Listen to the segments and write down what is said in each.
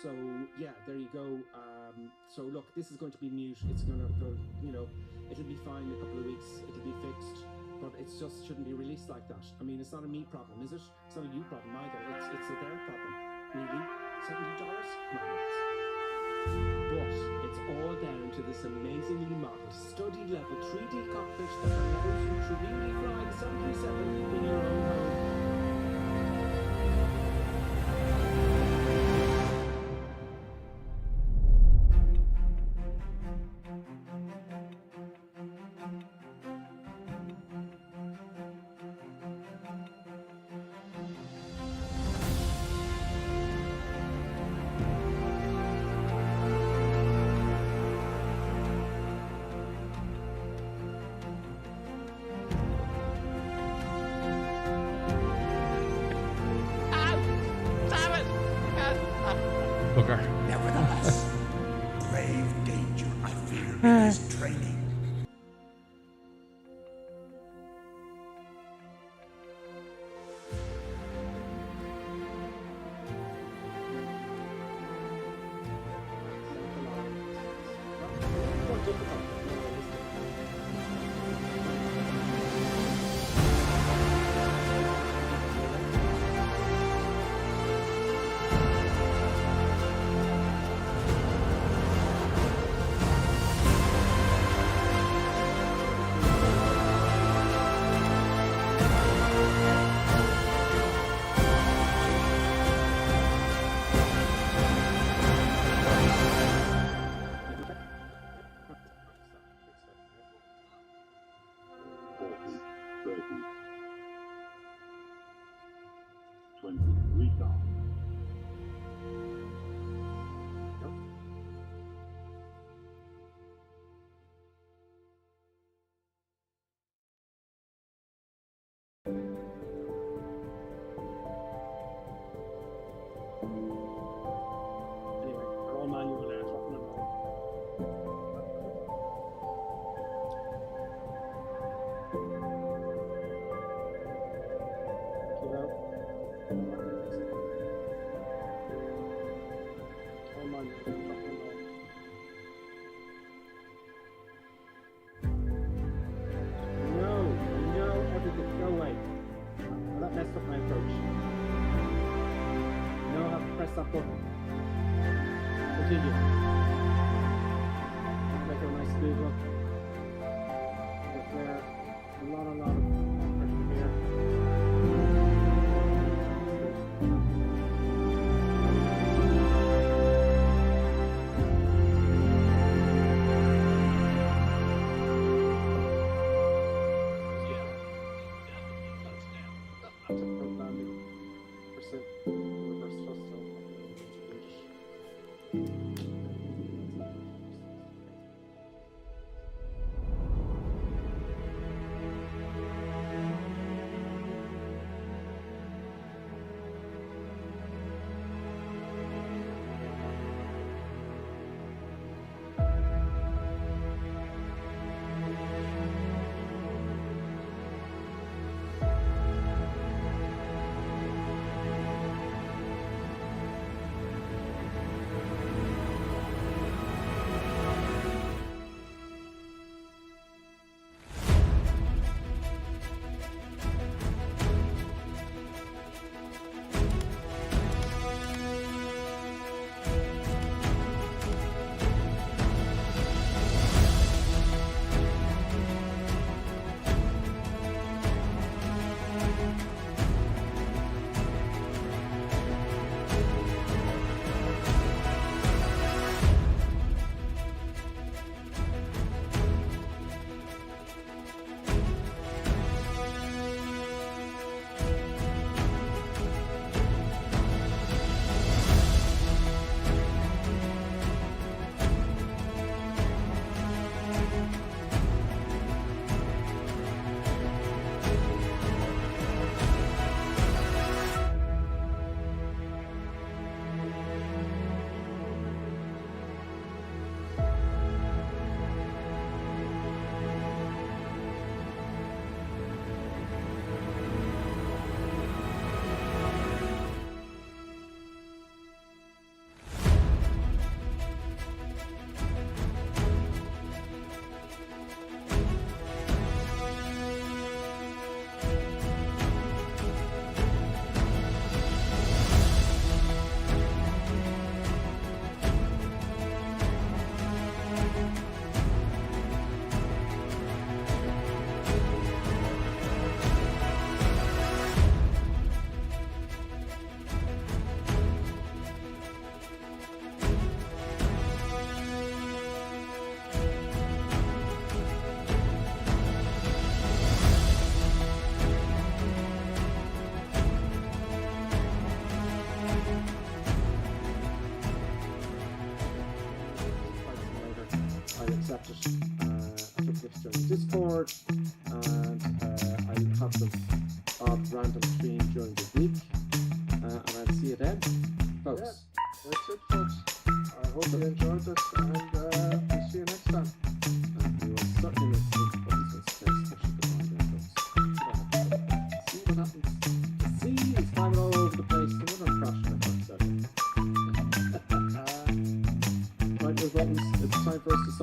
So yeah, there you go. So look, this is going to be mute. It's going to go, you know, it'll be fine in a couple of weeks. It'll be fixed, but it just shouldn't be released like that. I mean, it's not a me problem, is it? It's not a you problem either. It's a their problem. Really? $70? No. But it's all down to this amazingly modeled, study level 3D cockpit that allows you to really fly the 737 in your own home. Nevertheless, grave danger, I fear, is training.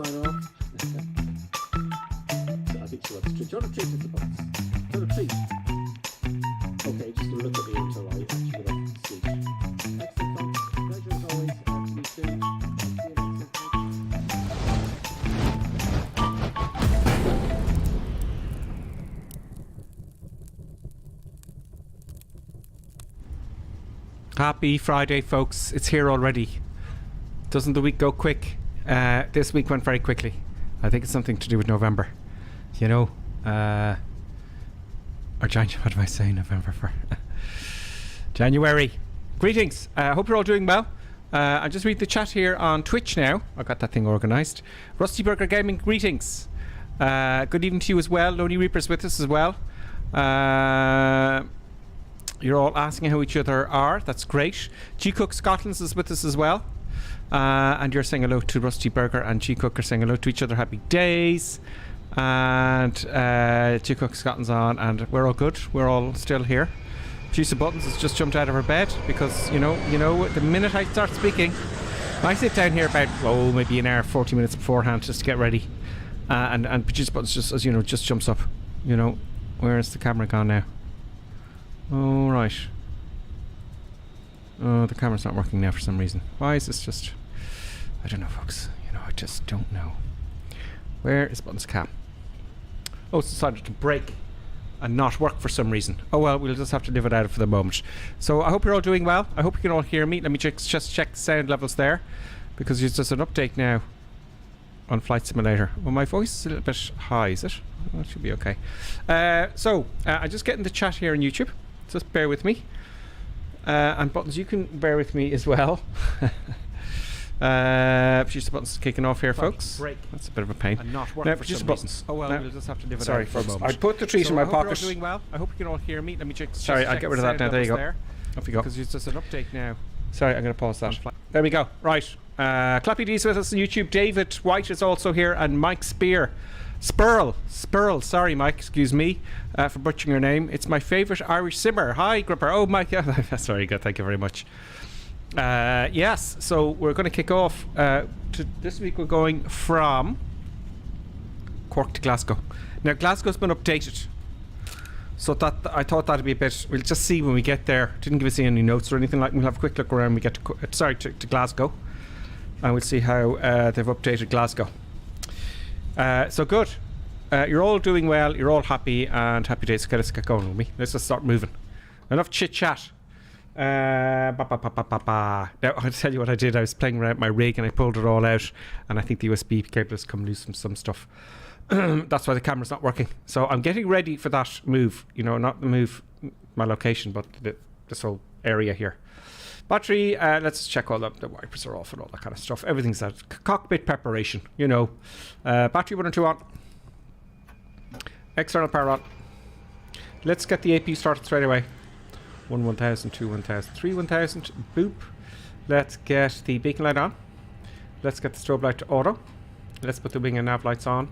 sign off. I think she wants to treat. Do you want to treat the buttons? Do you want to treat? Okay, just look at me until I actually get off the seat. Excellent, folks. Pleasure as always. See you soon. See you next time. Happy Friday, folks. It's here already. Doesn't the week go quick? This week went very quickly. I think it's something to do with November. You know, or January, what am I saying? November for January. Greetings. I hope you're all doing well. I'll just read the chat here on Twitch now. I got that thing organised. Rusty Burger Gaming, greetings. Good evening to you as well. Lonely Reaper's with us as well. You're all asking how each other are. That's great. G Cook Scotland is with us as well. And you're saying hello to Rusty Burger, and G Cook are saying hello to each other. Happy days. And G Cook Scotland's on, and we're all good. We're all still here. Producer Buttons has just jumped out of her bed because you know the minute I start speaking, I sit down here about maybe an hour, 40 minutes beforehand just to get ready. And Producer Buttons just, as you know, just jumps up. You know, where is the camera gone now? Oh, right. Oh, the camera's not working now for some reason. Why is this just... I don't know, folks. You know, I just don't know. Where is Buttons' cam? Oh, it's decided to break and not work for some reason. Oh, well, we'll just have to live it out for the moment. So I hope you're all doing well. I hope you can all hear me. Let me just check the sound levels there, because there's just an update now on Flight Simulator. Well, my voice is a little bit high, is it? That should be okay. So I just get in the chat here on YouTube. Just bear with me. And Buttons, you can bear with me as well. Producer Buttons kicking off here, folks. Break. That's a bit of a pain. And not work for Producer Buttons. Oh well, we'll just have to live it out for a moment. I put the treat in my pocket. I hope you're all doing well. I hope you can all hear me. Let me check. Sorry, I'll get rid of that now. There you go. Off you go. Because it's just an update now. Sorry, I'm going to pause that. There we go. Right. Clappy D's with us on YouTube. David White is also here, and Mike Spurl, sorry Mike, excuse me for butchering your name. It's my favourite Irish simmer. Hi Gripper. Oh Mike, yeah, that's very good, thank you very much. Yes, so we're going to kick off. This week we're going from Cork to Glasgow. Now Glasgow's been updated, so that I thought that'd be a bit, we'll just see when we get there. Didn't give us any notes or anything like. We'll have a quick look around when we get to Glasgow, and we'll see how they've updated Glasgow. So good. You're all doing well. You're all happy, and happy days. Okay, let's get going with me. Let's just start moving. Enough chit chat. Now I'll tell you what I did. I was playing around with my rig and I pulled it all out, and I think the USB cable has come loose from some stuff. That's why the camera's not working. So I'm getting ready for that move. You know, not the move, my location, but this whole area here. Battery, let's check all the wipers are off and all that kind of stuff. Everything's at cockpit preparation, you know. Battery 1 and 2 on. External power on. Let's get the AP started straight away. 1 1000, 2 1000, 3 1000. Boop. Let's get the beacon light on. Let's get the strobe light to auto. Let's put the wing and nav lights on.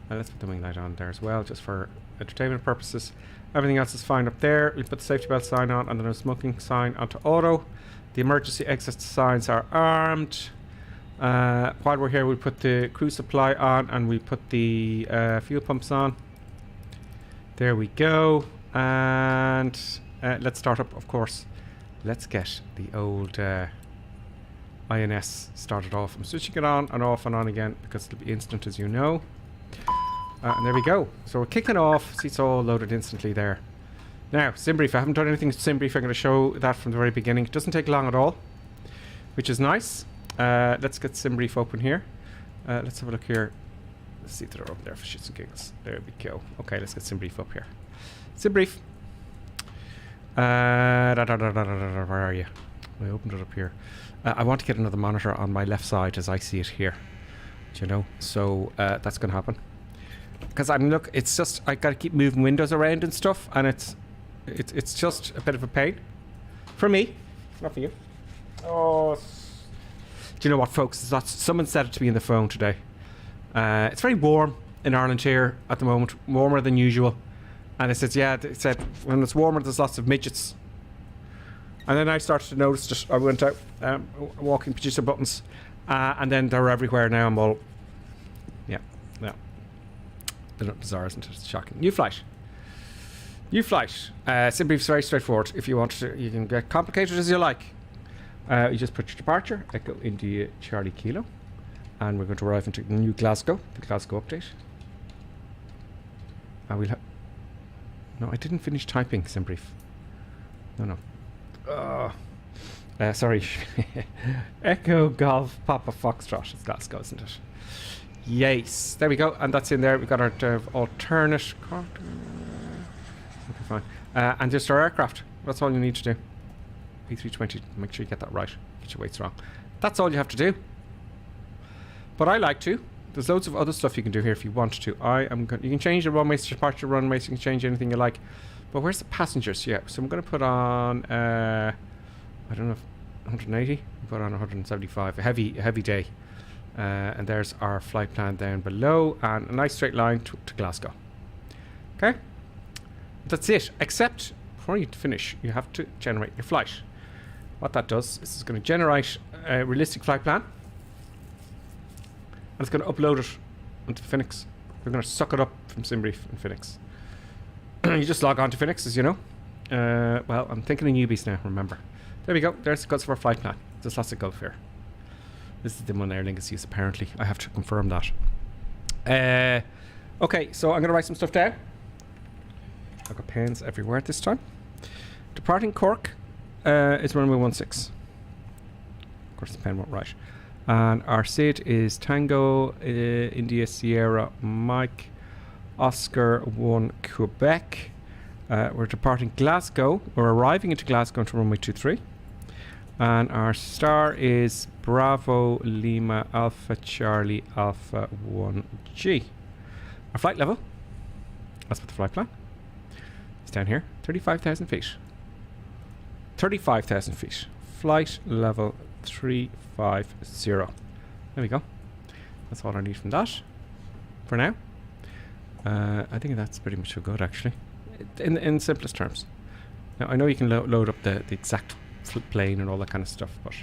And let's put the wing light on there as well, just for entertainment purposes. Everything else is fine up there. We put the safety belt sign on and the no smoking sign onto auto. The emergency exit signs are armed. While we're here, we'll put the crew supply on and we put the fuel pumps on. There we go. And let's start up, of course. Let's get the old INS started off. I'm switching it on and off and on again because it'll be instant, as you know. And there we go. So we're kicking off. See, it's all loaded instantly there. Now, SimBrief. I haven't done anything with SimBrief. I'm going to show that from the very beginning. It doesn't take long at all, which is nice. Let's get SimBrief open here. Let's have a look here. Let's see if they're open there for shits and giggles. There we go. Okay, let's get SimBrief up here. SimBrief. Where are you? I opened it up here. I want to get another monitor on my left side as I see it here. Do you know? So that's going to happen. Because I mean, look, it's just I got to keep moving windows around and stuff, and it's just a bit of a pain for me, not for you. Oh, do you know what, folks? Someone said it to me on the phone today. It's very warm in Ireland here at the moment, warmer than usual. And it says, yeah, it said when it's warmer, there's lots of midgets. And then I started to notice that I went out walking Producer Buttons, and then they're everywhere now. I'm all, They're not bizarre, isn't it? It's shocking. New flight. SimBrief's very straightforward. If you want to, you can get complicated as you like. You just put your departure, Echo India Charlie Kilo, and we're going to arrive into New Glasgow, the Glasgow update. We'll no, I didn't finish typing SimBrief. No. Sorry. Echo Golf Papa Foxtrot. It's Glasgow, isn't it? Yes. There we go. And that's in there. We've got our alternate. Okay, fine. And just our aircraft. That's all you need to do. A320. Make sure you get that right. Get your weights wrong. That's all you have to do. But I like to. There's loads of other stuff you can do here if you want to. You can change the runways, departure runways. You can change anything you like. But where's the passengers? Yeah. So I'm going to put on. I don't know. 180. Put on 175. A heavy day. And there's our flight plan down below, and a nice straight line to Glasgow. Okay. That's it. Except before you finish, you have to generate your flight. What that does is it's going to generate a realistic flight plan. And it's going to upload it onto Fenix. We're going to suck it up from SimBrief and Fenix. You just log on to Fenix, as you know. Well, I'm thinking of newbies now, remember. There we go. There's the guts of our flight plan. There's lots of Gulf here. This is the one Aer Lingus use, apparently. I have to confirm that. Okay, so I'm going to write some stuff down. I've got pens everywhere this time. Departing Cork is runway 16. Of course, the pen won't write. And our SID is Tango, India Sierra, Mike, Oscar 1, Quebec. We're departing Glasgow. We're arriving into Glasgow into runway 23. And our star is Bravo Lima Alpha Charlie Alpha 1G. Our flight level, that's what the flight plan. It's down here, 35,000 feet. 35,000 feet. Flight level 350. There we go. That's all I need from that for now. I think that's pretty much so good, actually, in simplest terms. Now I know you can load up the exact plane and all that kind of stuff, but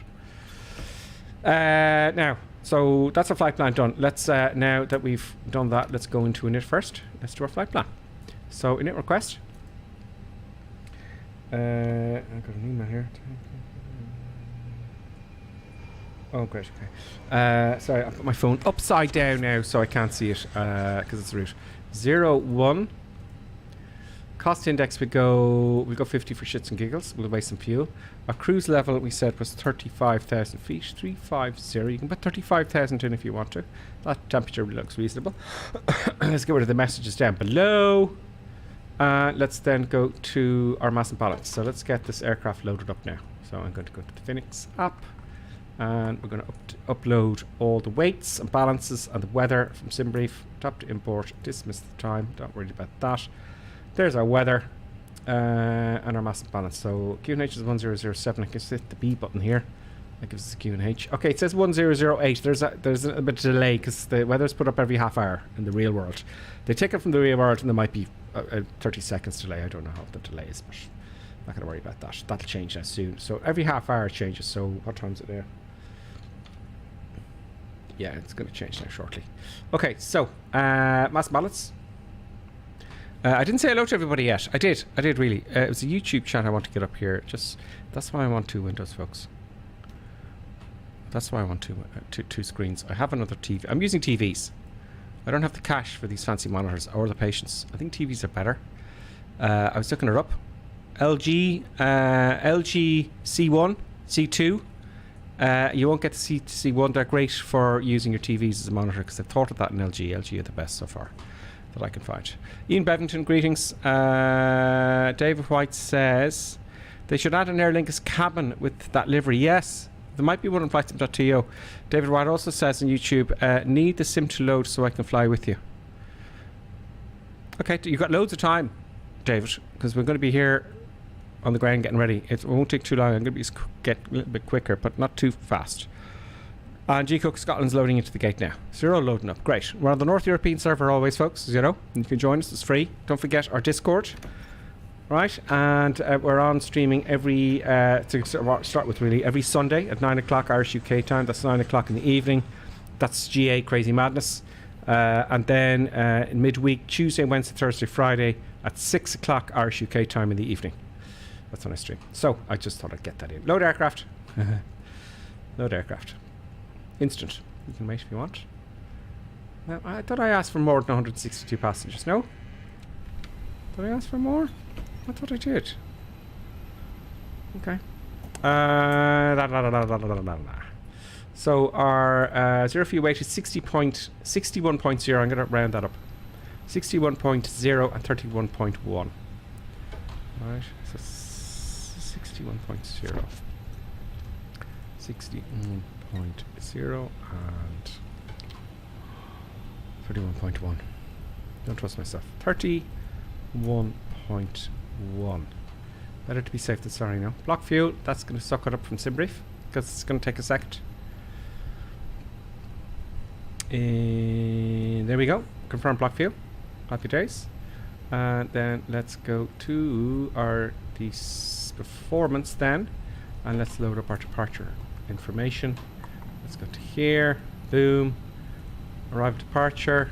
now, so that's our flight plan done. Let's now that we've done that, let's go into init first. Let's do our flight plan. So init request. I've got an email here. Oh, great. Okay. Sorry, I put my phone upside down now, so I can't see it because it's route 01. Cost index, we go 50 for shits and giggles. We'll waste some fuel. Our cruise level, we said, was 35,000 feet. 350. You can put 35,000 in if you want to. That temperature looks reasonable. Let's get rid of the messages down below. Let's then go to our mass and balance. So let's get this aircraft loaded up now. So I'm going to go to the Fenix app. And we're going to upload all the weights and balances and the weather from SimBrief. Tap to import. Dismiss the time. Don't worry about that. There's our weather and our mass and balance. So QNH is 1007. I can hit the B button here. That gives us a QNH. Okay, it says 1008. There's a bit of delay because the weather's put up every half hour in the real world. They take it from the real world and there might be a 30 seconds delay. I don't know how the delay is, but I'm not going to worry about that. That'll change that soon. So every half hour it changes. So what time is it there? Yeah, it's going to change now shortly. Okay, so mass and balance. I didn't say hello to everybody yet. I did really. It was a YouTube chat I want to get up here. That's why I want two windows, folks. That's why I want two screens. I have another TV. I'm using TVs. I don't have the cash for these fancy monitors or the patience. I think TVs are better. I was looking her up. LG C1, C2. You won't get the C1. They're great for using your TVs as a monitor because I've thought of that in LG. LG are the best so far that I can find. Ian Bevington, greetings. David White says they should add an Aer Lingus cabin with that livery. Yes, there might be one on flightsim.to. David White also says on YouTube, need the sim to load so I can fly with you. Okay, you've got loads of time, David, because we're going to be here on the ground getting ready. It won't take too long. I'm going to get a little bit quicker, but not too fast. And G-Cook Scotland's loading into the gate now. So you're all loading up. Great. We're on the North European server always, folks, as you know. And you can join us. It's free. Don't forget our Discord. Right. And we're on streaming every, to start with really, every Sunday at 9 o'clock Irish UK time. That's 9 o'clock in the evening. That's GA Crazy Madness. And then in midweek, Tuesday, Wednesday, Thursday, Friday at 6 o'clock Irish UK time in the evening. That's when I stream. So I just thought I'd get that in. Load aircraft. Load aircraft. Instant. You can wait if you want. Well, I thought I asked for more than 162 passengers. No? Did I ask for more? I thought I did. Okay. So our zero fuel weight is 61.0. I'm going to round that up. 61.0 and 31.1. Right. So 61.0. 61.0 and 31.1. Don't trust myself. 31.1. Better to be safe than sorry now. Block fuel, that's going to suck it up from SimBrief because it's going to take a second. There we go. Confirm block fuel. Happy days. And then let's go to our performance then. And let's load up our departure information. Let's go to here. Boom. Arrive departure.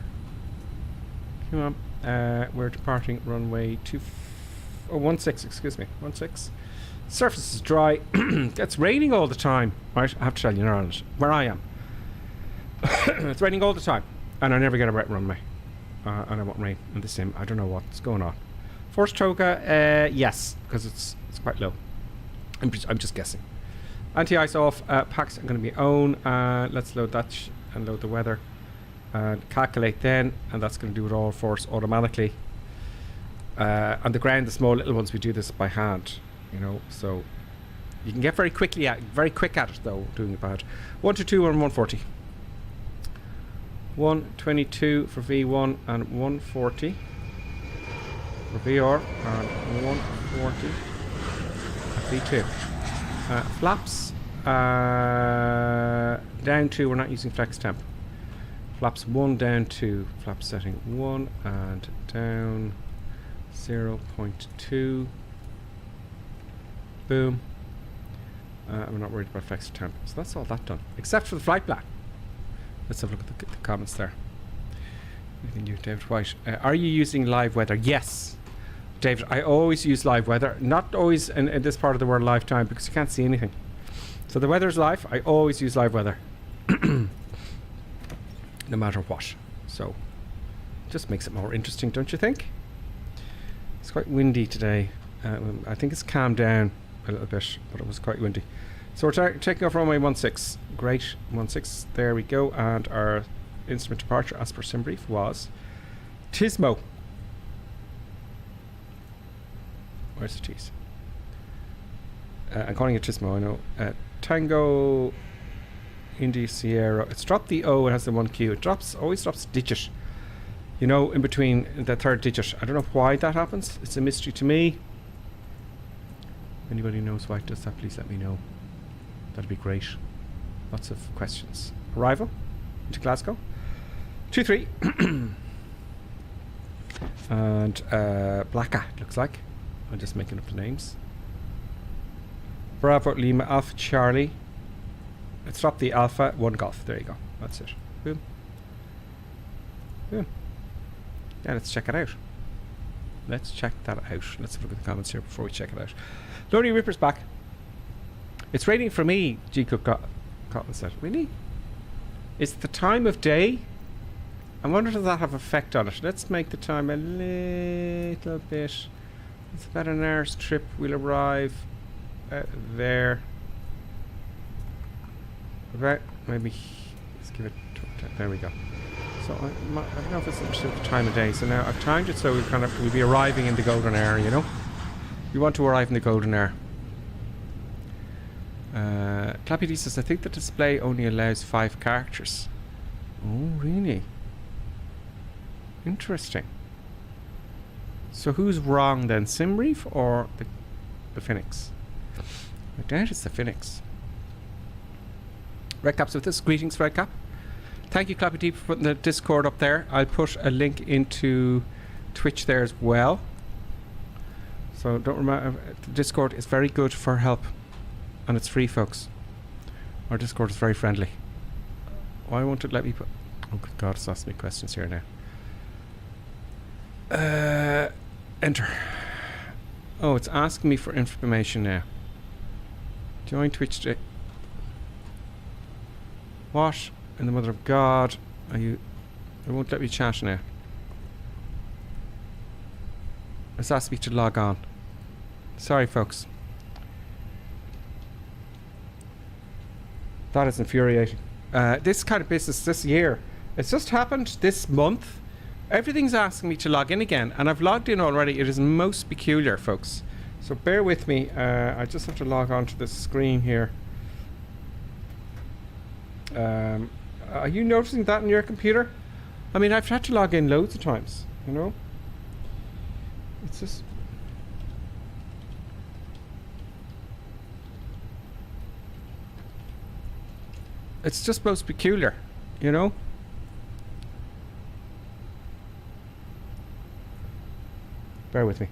Come on. We're departing runway 16, excuse me. 16. Surface is dry. It's raining all the time. Right, I have to tell you in Ireland, where I am. It's raining all the time. And I never get a wet runway. And I want rain in the sim. I don't know what's going on. Force toga, yes, because it's quite low. I'm just guessing. Anti-ice off. Packs are going to be on. Let's load that and load the weather. And calculate then, and that's going to do it all for us automatically. On the ground, the small little ones, we do this by hand, you know, so you can get very quick at it though, doing it by hand. 122 and 140. 122 for V1 and 140 for VR and 140 at V2. Flaps down 2, we're not using flex temp. Flaps 1 down 2, flap setting 1 and down 0.2. Boom. I'm not worried about flex temp. So that's all that done, except for the flight plan. Let's have a look at the comments there. Anything new, David White? Are you using live weather? Yes, David. I always use live weather. Not always in this part of the world live time because you can't see anything. So the weather's live. I always use live weather. No matter what. So just makes it more interesting, don't you think? It's quite windy today. I think it's calmed down a little bit, but it was quite windy. So we're taking off runway 16. Great, 16. There we go. And our instrument departure, as per SimBrief, was Tismo. Where's the T's? I'm calling it Tismo, I know. Tango Indy Sierra. It's dropped the O, it has the 1Q. It always drops a digit, you know, in between the third digit. I don't know why that happens. It's a mystery to me. If anybody knows why it does that, please let me know. That'd be great. Lots of questions. Arrival into Glasgow. 23. And Blacka, looks like. I'm just making up the names. Bravo Lima Alpha Charlie. Let's drop the Alpha 1 Golf. There you go. That's it. Boom. Boom. Yeah, let's check it out. Let's check that out. Let's have a look at the comments here before we check it out. Lordy Ripper's back. It's raining for me, G. Cook Cotton said. Really? It's the time of day? I wonder does that have effect on it. Let's make the time a little bit. It's about an hour's trip. We'll arrive there. About maybe let's give it. There we go. So I don't know if it's the time of day. So now I've timed it so we'll be arriving in the golden hour. You know, we want to arrive in the golden hour. Clappy D says I think the display only allows 5 characters. Oh really? Interesting. So who's wrong then, SimBrief or the Fenix? I doubt it's the Fenix. Redcaps with this. Greetings, Redcap. Thank you, Clappy D, for putting the Discord up there. I'll put a link into Twitch there as well. So don't remember, the Discord is very good for help, and it's free, folks. Our Discord is very friendly. Why won't it let me put? Oh, good God, it's asking me questions here now. Enter. Oh, it's asking me for information now. Join Twitch. What in the mother of God are you? It won't let me chat now. It's asking me to log on. Sorry, folks. That is infuriating. This kind of business this year, it's just happened this month. Everything's asking me to log in again, and I've logged in already. It is most peculiar, folks. So bear with me. I just have to log on to the screen here. Are you noticing that in your computer? I mean, I've had to log in loads of times, you know? It's just... It's just most peculiar, you know? Bear with me.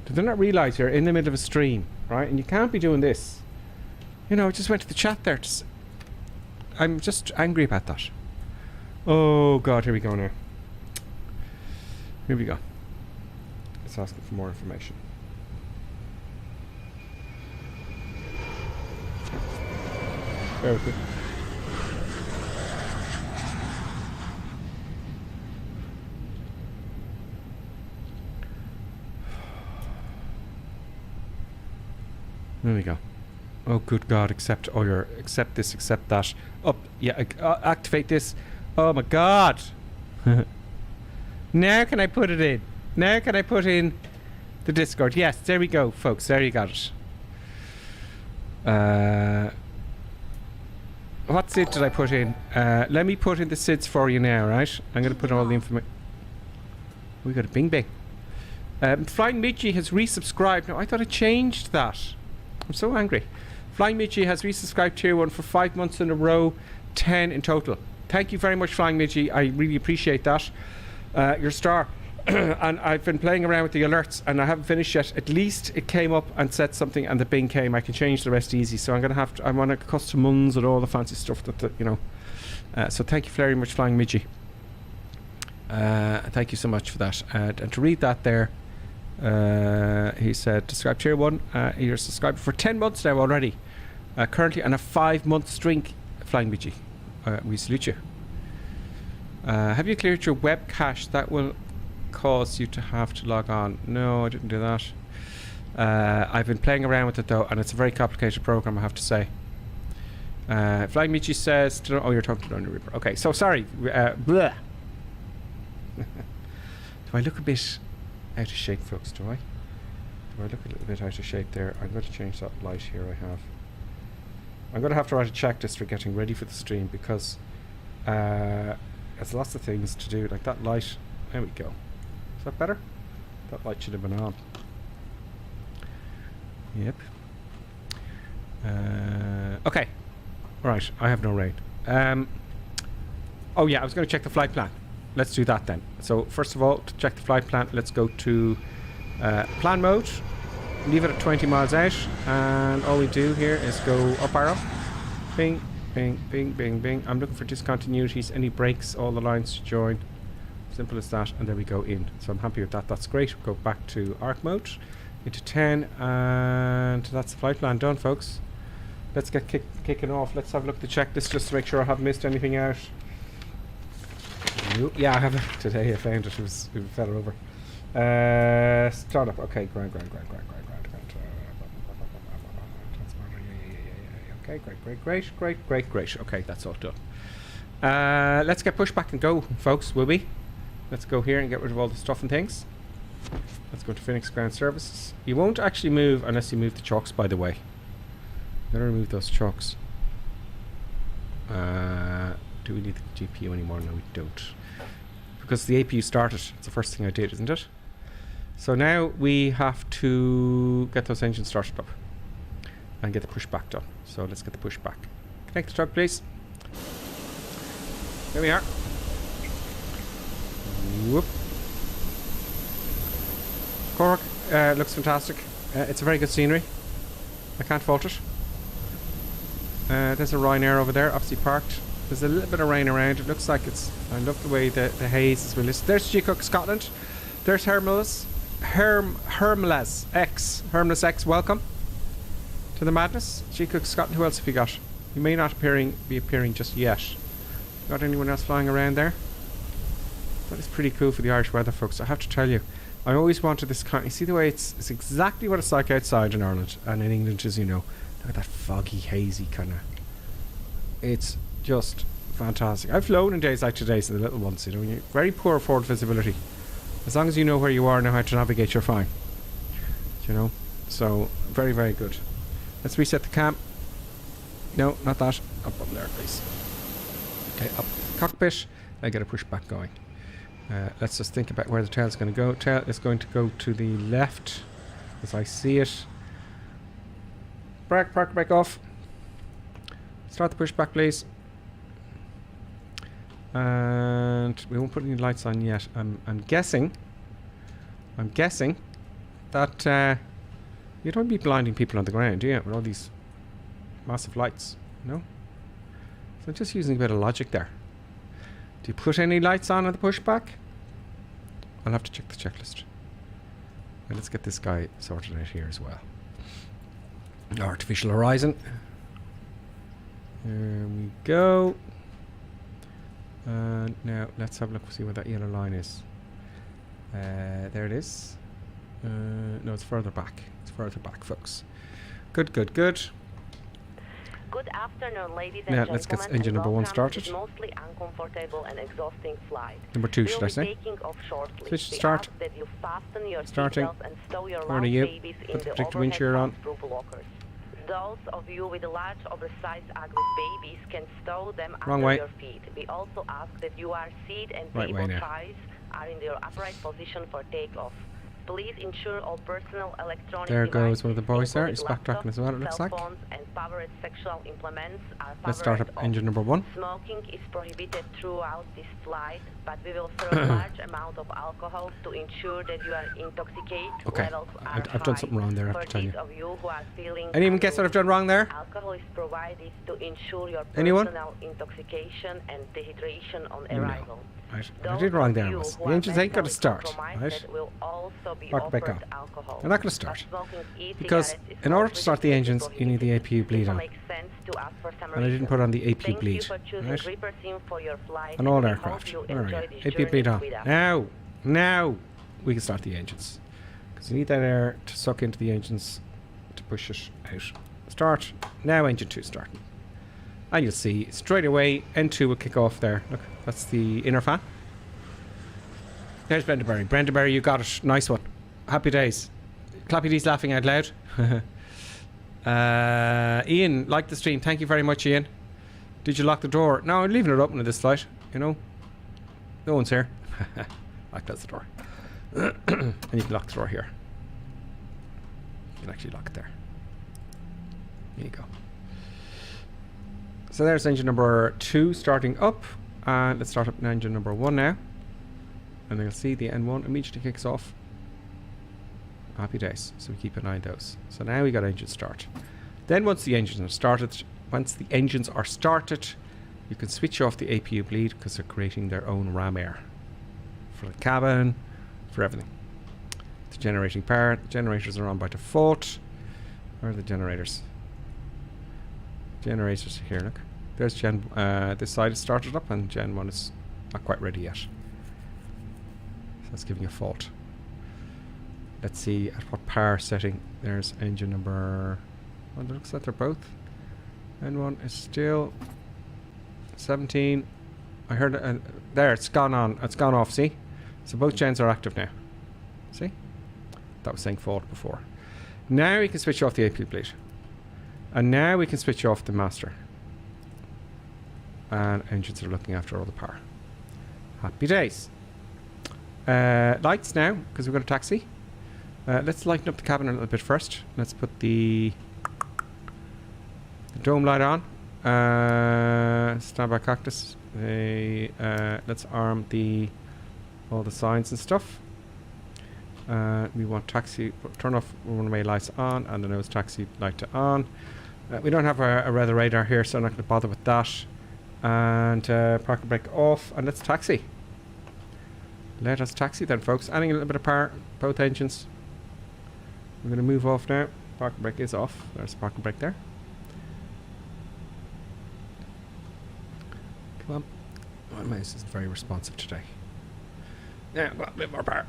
Did they not realise you're in the middle of a stream, right? And you can't be doing this. You know, I just went to the chat there. I'm just angry about that. Oh, God, here we go now. Here we go. It's asking for more information. Bear with me. There we go. Oh, good God, accept this, accept that. Up, yeah, activate this. Oh my God. Now can I put it in? Now can I put in the Discord? Yes, there we go, folks. There you got it. What SID did I put in? Let me put in the SIDs for you now, right? I'm going to put all the information. We got a bing bing. Flying Midgie has resubscribed. No, I thought I changed that. I'm so angry. Flying Midgie has resubscribed Tier 1 for 5 months in a row, 10 in total. Thank you very much, Flying Midgie. I really appreciate that. You're a star. And I've been playing around with the alerts and I haven't finished yet. At least it came up and said something and the bing came. I can change the rest easy. So I'm going to have to, I'm on a custom ones and all the fancy stuff that, you know. So thank you very much, Flying Midgie. Thank you so much for that. And to read that there, he said, subscribe Tier 1. You're subscribed for 10 months now already. Currently on a 5-month streak, Flying Midgie. We salute you. Have you cleared your web cache? That will cause you to have to log on. No, I didn't do that. I've been playing around with it though, and it's a very complicated program, I have to say. Flying Michi says, oh, you're talking to Donny Reaper. Okay, so sorry. Do I look a bit out of shape, folks? Do I look a little bit out of shape there? I'm going to change that light here I have. I'm going to have to write a checklist for getting ready for the stream because there's lots of things to do, like that light. There we go. Is that better? That light should have been on. Yep. Okay. Right, I have no rain. Oh yeah, I was going to check the flight plan. Let's do that then. So first of all, to check the flight plan, let's go to plan mode. Leave it at 20 miles out, and all we do here is go up arrow. Bing, bing, bing, bing, bing. I'm looking for discontinuities, any breaks, all the lines to join. Simple as that, and there we go in. So I'm happy with that. That's great. Go back to arc mode, into 10, and that's the flight plan done, folks. Let's get kicking off. Let's have a look at the checklist just to make sure I haven't missed anything out. Yeah, I have it today. I found it. It fell over. Startup. Okay, grand. Okay, great. Okay, that's all done. Let's get pushback and go, folks, will we? Let's go here and get rid of all the stuff and things. Let's go to Fenix Ground Services. You won't actually move unless you move the chocks, by the way. I'm gonna remove those chocks. Do we need the GPU anymore? No, we don't. Because the APU started. It's the first thing I did, isn't it? So now we have to get those engines started up and get the pushback done. So let's get the pushback. Connect the truck, please. There we are. Whoop. Cork looks fantastic. It's a very good scenery. I can't fault it. There's a Ryanair over there, obviously parked. There's a little bit of rain around. It looks like it's... I love the way the haze is released. There's GCook Scotland. There's Hermles X. Welcome to the madness. GCook Scotland. Who else have you got? You may not be appearing just yet. Got anyone else flying around there? That is pretty cool for the Irish weather, folks. I have to tell you, I always wanted this kind. You see the way it's exactly what it's like outside in Ireland and in England, as you know. Look at that foggy, hazy kind of. It's just fantastic. I've flown in days like today's, the little ones. You know, you're very poor forward visibility. As long as you know where you are and know how to navigate, you're fine. You know, so very, very good. Let's reset the cam. No, not that. Up there, please. Okay, up cockpit. I get a pushback going. Let's just think about where the tail's going to go. Tail is going to go to the left, as I see it. Brake off. Start the pushback, please. And we won't put any lights on yet. I'm guessing that you don't be blinding people on the ground, do you? With all these massive lights, no? So just using a bit of logic there. Do you put any lights on the pushback? I'll have to check the checklist. And let's get this guy sorted out here as well. Artificial horizon. There we go. Now let's have a look, see where that yellow line is. There it is. No, it's further back. It's further back, folks. Good. Good afternoon, ladies and gentlemen. Let's get engine number 1 started. Mostly uncomfortable and exhausting flight. Number 2, should I say? Switch to start. Starting. Where are you? Put the protective wind shear on. Those of you with large, oversized Agnes babies can stow them Wrong under way. your feet. We also ask that your seat and Right table way ties are in their upright position for takeoff. Please ensure all personal electronic There devices, goes one of the boys there. He's including backtracking as well, it looks cell like. phones and powered sexual implements are Let's start up powered off. engine number 1. Smoking is prohibited throughout this flight, but we will serve a large amount of alcohol to ensure that you are intoxicated. Okay, Levels are I've done high. something wrong there, I have For to tell you. those of you who are feeling Anyone guess what I've done wrong there? alcohol is provided to ensure your Anyone? personal intoxication and dehydration on No. arrival. Right, I did wrong there. The engines ain't going to start, right? Will also be Park back on. alcohol. They're not going to start. Smoking Because e-cigarettes is in order to also start the engines, you need the APU bleed It on. makes sense to ask for some And I didn't reason. put on the APU Thank bleed. you for choosing Right? Reaper Sim for your flight, On all and we aircraft. hope Where you are you? enjoy this APU journey bleed on. with us. Now we can start the engines. Because you need that air to suck into the engines to push it out. Start. Now engine 2 starting. And you'll see straight away N2 will kick off there. Look, that's the inner fan. There's Brendaberry. Brendaberry, you got it. Nice one. Happy days. Clappy D's laughing out loud. Ian, like the stream. Thank you very much, Ian. Did you lock the door? No, I'm leaving it open in this flight. You know, no one's here. I close the door. And you can lock the door here. You can actually lock it there. There you go. So there's engine number 2 starting up. And let's start up engine number 1 now. And you'll see the N1 immediately kicks off. Happy days. So we keep an eye on those. So now we got engine start. Then once the engines are started, you can switch off the APU bleed because they're creating their own ram air for the cabin, for everything. The generating power. The generators are on by default. Where are the generators? Generators here. Look, there's Gen. This side is started up, and Gen 1 is not quite ready yet. So that's giving a fault. Let's see at what power setting. There's engine number. Well, it looks like they're both. N1 is still 17. I heard it. There, it's gone on. It's gone off. See, so both gens are active now. See, that was saying fault before. Now we can switch off the APU bleed, and now we can switch off the master. And engines are looking after all the power. Happy days. Lights now, because we've got a taxi. Let's lighten up the cabin a little bit first. Let's put the dome light on. Standby cactus. Let's arm all the signs and stuff. We want taxi. Turn off runway lights on and the nose taxi light to on. We don't have a weather radar here, so I'm not going to bother with that. And park and brake off, and let's taxi. Let us taxi then, folks. Adding a little bit of power, both engines. We're going to move off now. Park and brake is off. There's the park and brake there. Come on. My mouse isn't very responsive today. Yeah, got a bit more power.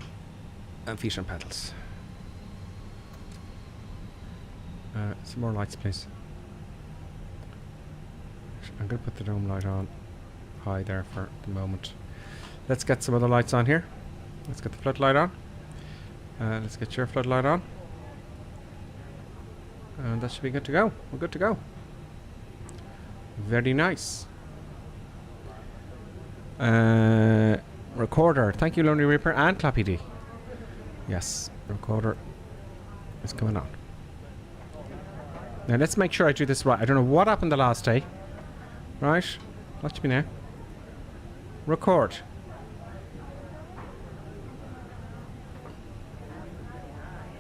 And feet on pedals. Some more lights, please. I'm going to put the dome light on high there for the moment. Let's get some other lights on here. Let's get the floodlight on. Let's get your floodlight on. And that should be good to go. We're good to go. Very nice. Recorder. Thank you, Lonely Reaper and Clappy D. Yes, recorder is coming on. Now let's make sure I do this right. I don't know what happened the last day. Right, watch me now. Record.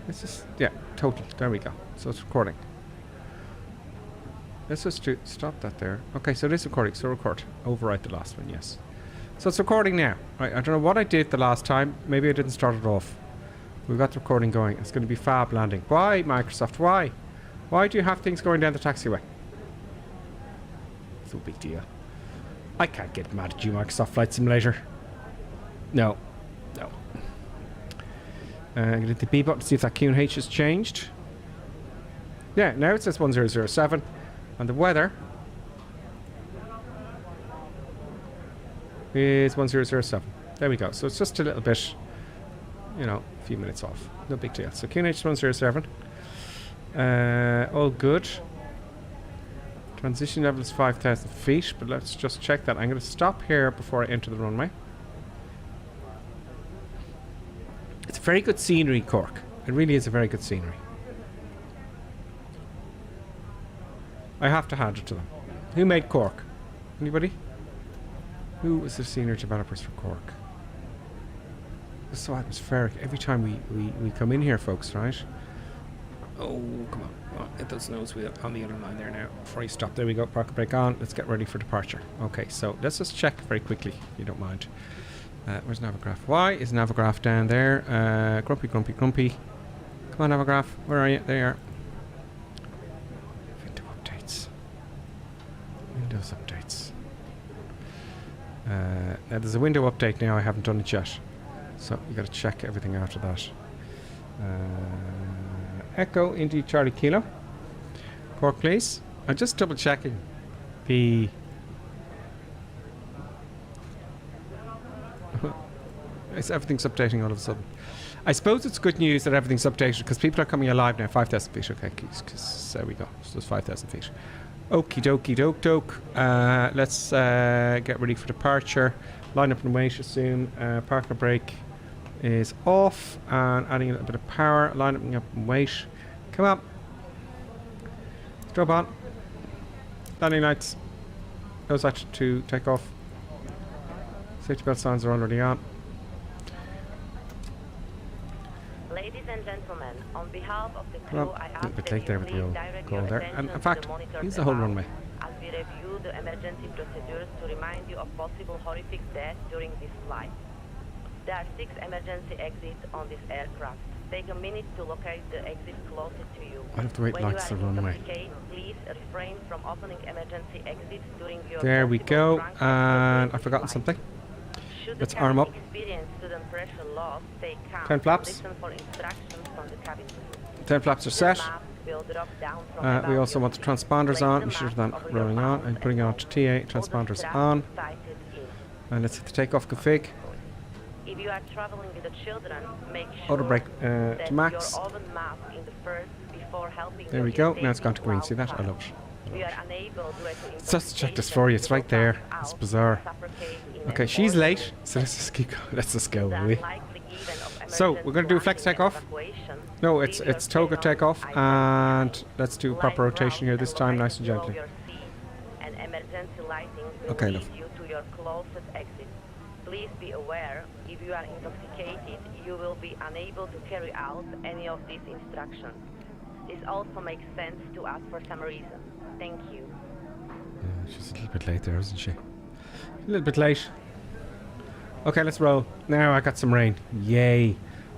This is, yeah, total. There we go. So it's recording. Let's just stop that there. Okay, so it is recording. So record. Overwrite the last one, yes. So it's recording now. Right, I don't know what I did the last time. Maybe I didn't start it off. We've got the recording going. It's going to be fab landing. Why, Microsoft? Why? Why do you have things going down the taxiway? It's no big deal. I can't get mad at you, Microsoft Flight Simulator. No. No. I'm going to hit the B button to see if that Q&H has changed. Yeah, now it says 1007. And the weather is 1007. There we go. So it's just a little bit, you know, a few minutes off. No big deal. So Q&H is 107. All good. Transition level is 5,000 feet, but let's just check that. I'm going to stop here before I enter the runway. It's very good scenery, Cork. It really is a very good scenery. I have to hand it to them. Who made Cork? Anybody? Who was the senior developers for Cork? It's so atmospheric. Every time we come in here, folks, right? Oh, come on. Oh, hit those nose wheel on the other line there now. Before you stop, there we go. Park and brake on. Let's get ready for departure. Okay, so let's just check very quickly, if you don't mind. Where's Navigraph? Why is Navigraph down there? Grumpy, grumpy, grumpy. Come on, Navigraph. Where are you? There you are. Window updates. Windows updates. Now there's a window update now. I haven't done it yet. So you got to check everything after that. Echo Indy Charlie Kilo. Cork, please. I'm just double checking the. Everything's updating all of a sudden. I suppose it's good news that everything's updated because people are coming alive now. 5,000 feet. Okay, because there we go. So it's 5,000 feet. Okie dokie doke doke. Let's get ready for departure. Line up and wait, assume. Park and brake is off and adding a little bit of power. Line up and wait. Come on. Strobe on. Landing lights. Nose out to take off. Safety belt signs are already on. Ladies and gentlemen, on behalf of the crew, I ask that take there you with the please old direct goal your there. attention And in to fact, the monitors use the whole above runway. as we review the emergency procedures to remind you of possible horrific death during this flight. There are 6 emergency exits on this aircraft. Take a minute to locate the exit closest to you. I have to wait When lights you the are runway. intoxicated, please refrain from opening emergency exits during your There we possible go. drunk And during I've forgotten this something. Should Let's the arm cabin up. experience student pressure loss, take calm. 10 flaps. Listen for instructions from the cabin. 10 flaps are set. The map will drop down from above We also your want the seat. transponders Place on. the We should have map that over your rolling on. mouth I'm putting it on to TA. Hold the Transponders straps on. tightened in. And let's hit the takeoff config. If you are traveling with the children, make sure Auto brake that to max. your oven mask in the first before helping There we go. Now it's gone to green. See that? I love it. We are unable to Let's just check this for you. It's right there. It's bizarre. Okay, she's late. So let's just keep going. Let's just go, will we? So we're going to do a flex takeoff. No, it's toga takeoff, and let's do a proper rotation here this time, nice and gently. Okay, love. Please be aware, if you are intoxicated, you will be unable to carry out any of these instructions. This also makes sense to us for some reason. Thank you. Yeah, she's a little bit late there, isn't she? A little bit late. Okay, let's roll. Now I got some rain. Yay.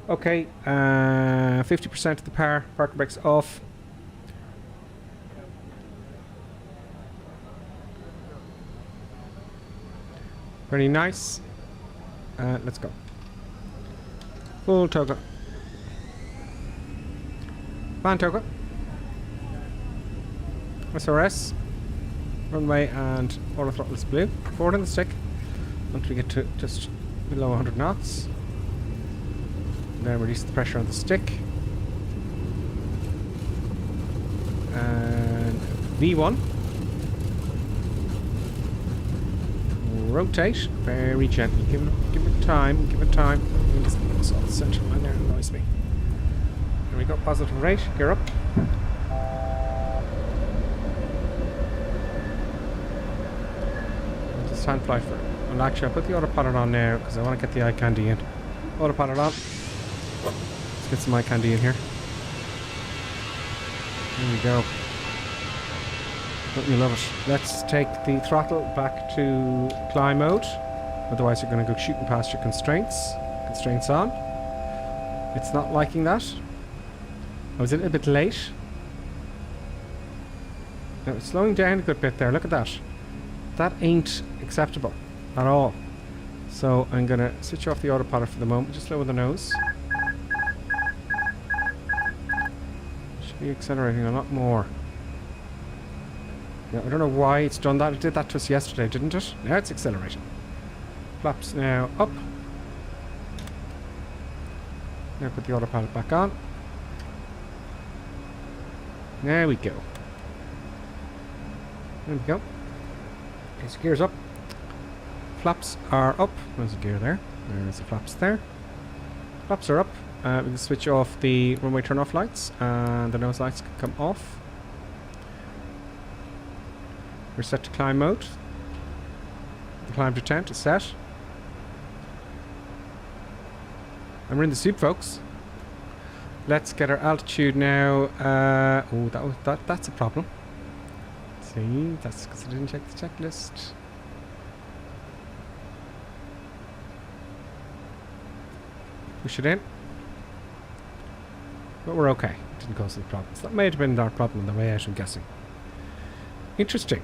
Okay, 50% of the power. Parking brakes off. Very nice. Let's go. Full toga. Van toga. SRS. Runway and auto throttle is blue. Forward on the stick until we get to just below 100 knots. Then release the pressure on the stick. And V1. Rotate very gently. Give it time. Give it time. It's all the centre line there annoys me. There we go. Positive rate. Gear up. It's time flight for. Well, actually, I'll put the autopilot on now because I want to get the eye candy in. Autopilot on. Let's get some eye candy in here. There we go. Don't you love it? Let's take the throttle back to climb mode. Otherwise you're going to go shooting past your constraints. Constraints on. It's not liking that. I was a little bit late. Now it's slowing down a good bit there. Look at that. That ain't acceptable at all. So I'm going to switch off the autopilot for the moment. Just lower the nose. Should be accelerating a lot more. Yeah, I don't know why it's done that. It did that to us yesterday, didn't it? Now it's accelerating. Flaps now up. Now put the autopilot back on. There we go. There we go. Okay, so gears up. Flaps are up. There's a gear there. There's the flaps there. Flaps are up. We can switch off the runway turn-off lights, and the nose lights can come off. We're set to climb mode. The climb to 10 is set. And we're in the soup, folks. Let's get our altitude now. Oh, that's a problem. See, that's because I didn't check the checklist. Push it in. But we're okay. It didn't cause any problems. That may have been our problem on the way out, I'm guessing. Interesting.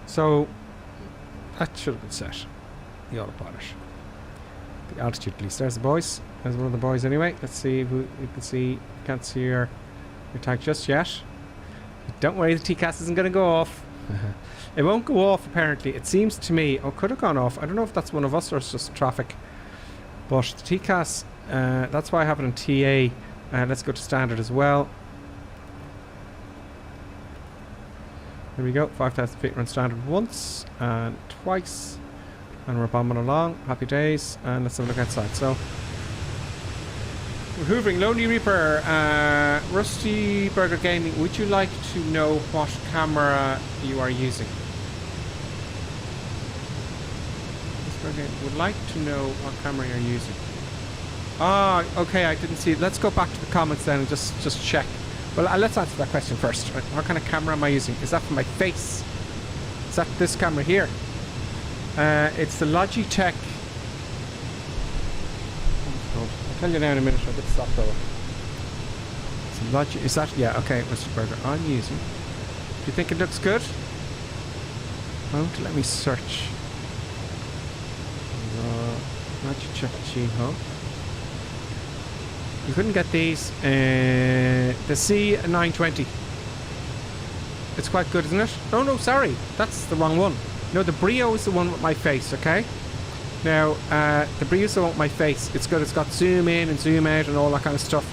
So that should have been set. The autopilot. The altitude, at least. There's the boys. There's one of the boys anyway. Let's see if you can see. Can't see your tag just yet. But don't worry, the TCAS isn't going to go off. It won't go off apparently. It seems to me. Oh, could have gone off. I don't know if that's one of us or it's just traffic. But the TCAS, that's why I have it in TA. Let's go to standard as well. There we go, 5,000 feet, run standard once and twice, and we're bombing along. Happy days. And let's have a look outside. So we're hoovering. Lonely Reaper, Rusty Burger Gaming, would you like to know what camera you are using? Would like to know what camera you're using. Ah, okay, I didn't see it. Let's go back to the comments then and just check. Well, let's answer that question first. What kind of camera am I using? Is that for my face? Is that this camera here? It's the Logitech. I'll tell you now in a minute. I'll get the soft over. It's a is that? Yeah, okay, Mr. Burger. I'm using. Do you think it looks good? Won't let me search. Logitech Machine Hub. You couldn't get these. The C920. It's quite good, isn't it? Oh no, sorry. That's the wrong one. No, the Brio is the one with my face, okay? Now, the Brio is the one with my face. It's good. It's got zoom in and zoom out and all that kind of stuff.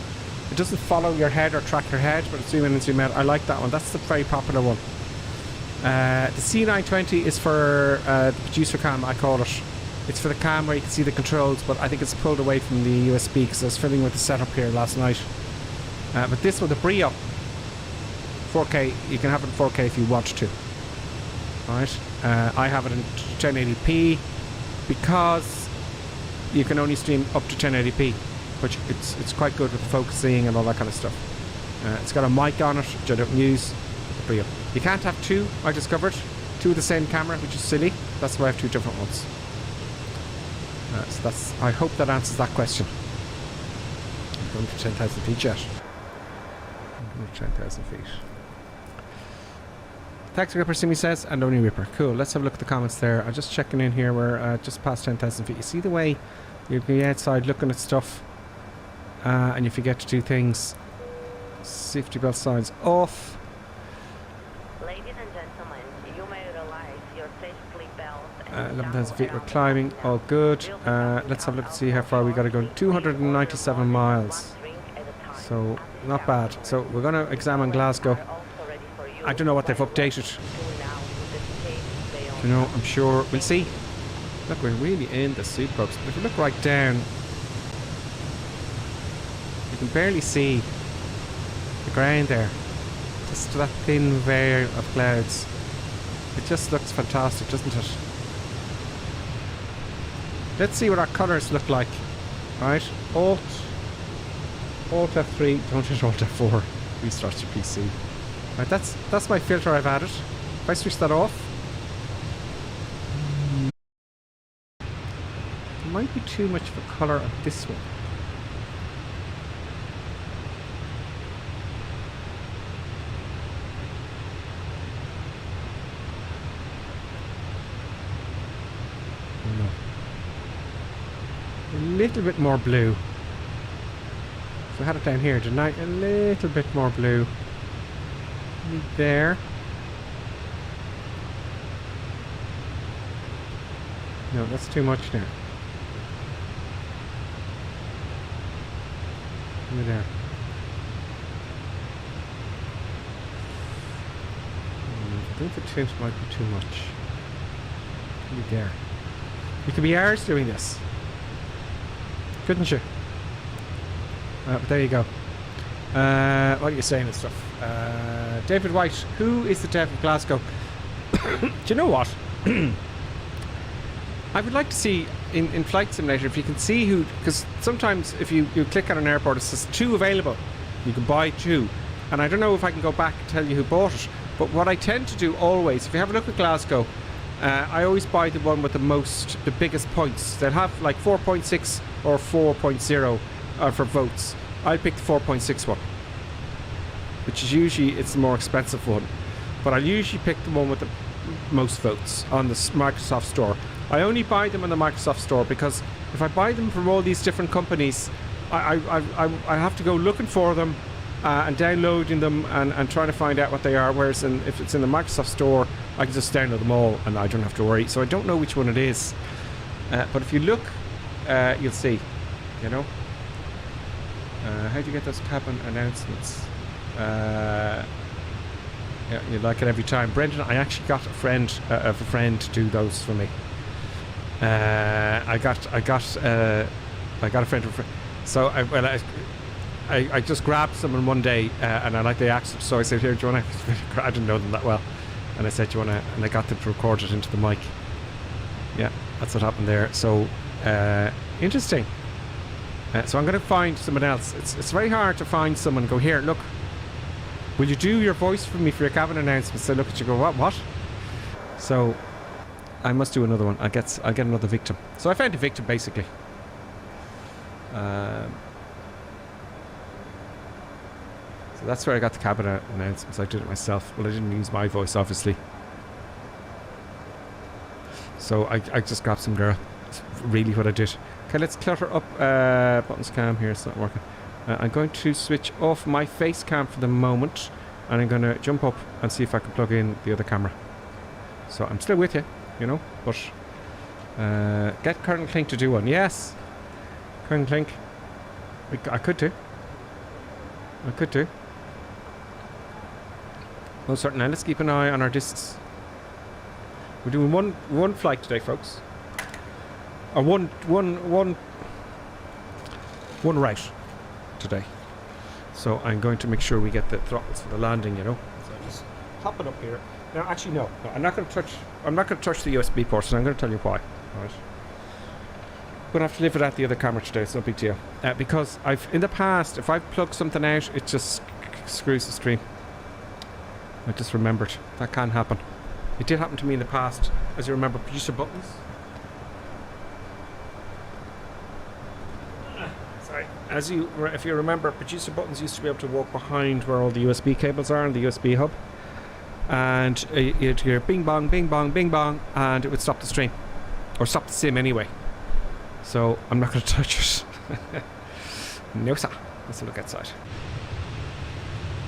It doesn't follow your head or track your head, but it's zoom in and zoom out. I like that one. That's the very popular one. The C920 is for the producer cam, I call it. It's for the cam where you can see the controls, but I think it's pulled away from the USB because I was fiddling with the setup here last night. But this one, the Brio, 4K, you can have it in 4K if you want to. Alright, I have it in 1080p because you can only stream up to 1080p. which it's quite good with focusing and all that kind of stuff. It's got a mic on it, which I don't use. But yeah, you can't have two, I discovered. Two of the same camera, which is silly. That's why I have two different ones. So that's, I hope that answers that question. I'm going to 10,000 feet yet. I'm going to 10,000 feet. Taxi Ripper Simi says, and only Ripper. Cool, let's have a look at the comments there. I'm just checking in here. We're just past 10,000 feet. You see the way you can be outside looking at stuff and you forget to do things. Safety belt signs off. Ladies and gentlemen, you may realize your safety belt. 11,000 feet, we're climbing, all good. Let's have a look and see how far we got to go. 297 miles. So, not bad. So, we're going to examine Glasgow. I don't know what they've updated. You know, I'm sure we'll see. Look, we're really in the soup, folks. If you look right down, you can barely see the ground there. Just that thin veil of clouds. It just looks fantastic, doesn't it? Let's see what our colours look like. Right, Alt F3, don't hit Alt F4. Restart your PC. Right, that's my filter I've added. If I switch that off, there might be too much of a colour of this one. A little bit more blue. So I had it down here, didn't I? A little bit more blue. There. No, that's too much now. There. I think the tint might be too much. There. You could be hours doing this, couldn't you? But there you go. What are you saying and stuff? David White, who is the dev of Glasgow? Do you know what? I would like to see in Flight Simulator if you can see who, because sometimes if you click on an airport it says 2 available, you can buy 2, and I don't know if I can go back and tell you who bought it, but what I tend to do always, if you have a look at Glasgow, I always buy the one with the biggest points. They'll have like 4.6 or 4.0 for votes. I'll pick the 4.6 one, which is usually it's the more expensive one, but I usually pick the one with the most votes on the Microsoft Store. I only buy them on the Microsoft Store because if I buy them from all these different companies, I have to go looking for them and downloading them and trying to find out what they are, whereas if it's in the Microsoft Store I can just download them all and I don't have to worry. So I don't know which one it is, but if you look you'll see, you know. How do you get those cabin announcements? Yeah, you like it every time. Brendan, I actually got a friend to do those for me. I got a friend of a friend. So I just grabbed someone one day and I like the accent, so I said, here, do you want to, I didn't know them that well, and I said, do you want to, and I got them to record it into the mic. Yeah, that's what happened there. So interesting. So I'm going to find someone else. It's very hard to find someone and go, here, look, will you do your voice for me for your cabin announcement? So look at you, go, what? So I must do another one. I'll get another victim. So I found a victim basically. So that's where I got the cabin announcements. I did it myself. Well, I didn't use my voice, obviously. So I just grabbed some girl. That's really what I did. Okay, let's clutter up buttons cam here. It's not working. I'm going to switch off my face cam for the moment, and I'm going to jump up and see if I can plug in the other camera. So I'm still with you, you know, but get Colonel Clink to do one. Yes, Colonel Clink. I could do. Most certain. Now let's keep an eye on our discs. We're doing one flight today, folks. Or one route today. So I'm going to make sure we get the throttles for the landing, you know. So I just pop it up here. Now, actually, no, I'm not going to touch the USB port, so I'm going to tell you why. All right. going to have to live without the other camera today. It's no big deal. Because in the past, if I've plugged something out, it just screws the stream. I just remembered. That can happen. It did happen to me in the past. As you remember, producer buttons. Sorry. If you remember, producer buttons used to be able to walk behind where all the USB cables are and the USB hub. And you'd hear bing bong, bing bong, bing bong, and it would stop the stream. Or stop the sim anyway. So I'm not going to touch it. No sir. Let's look outside.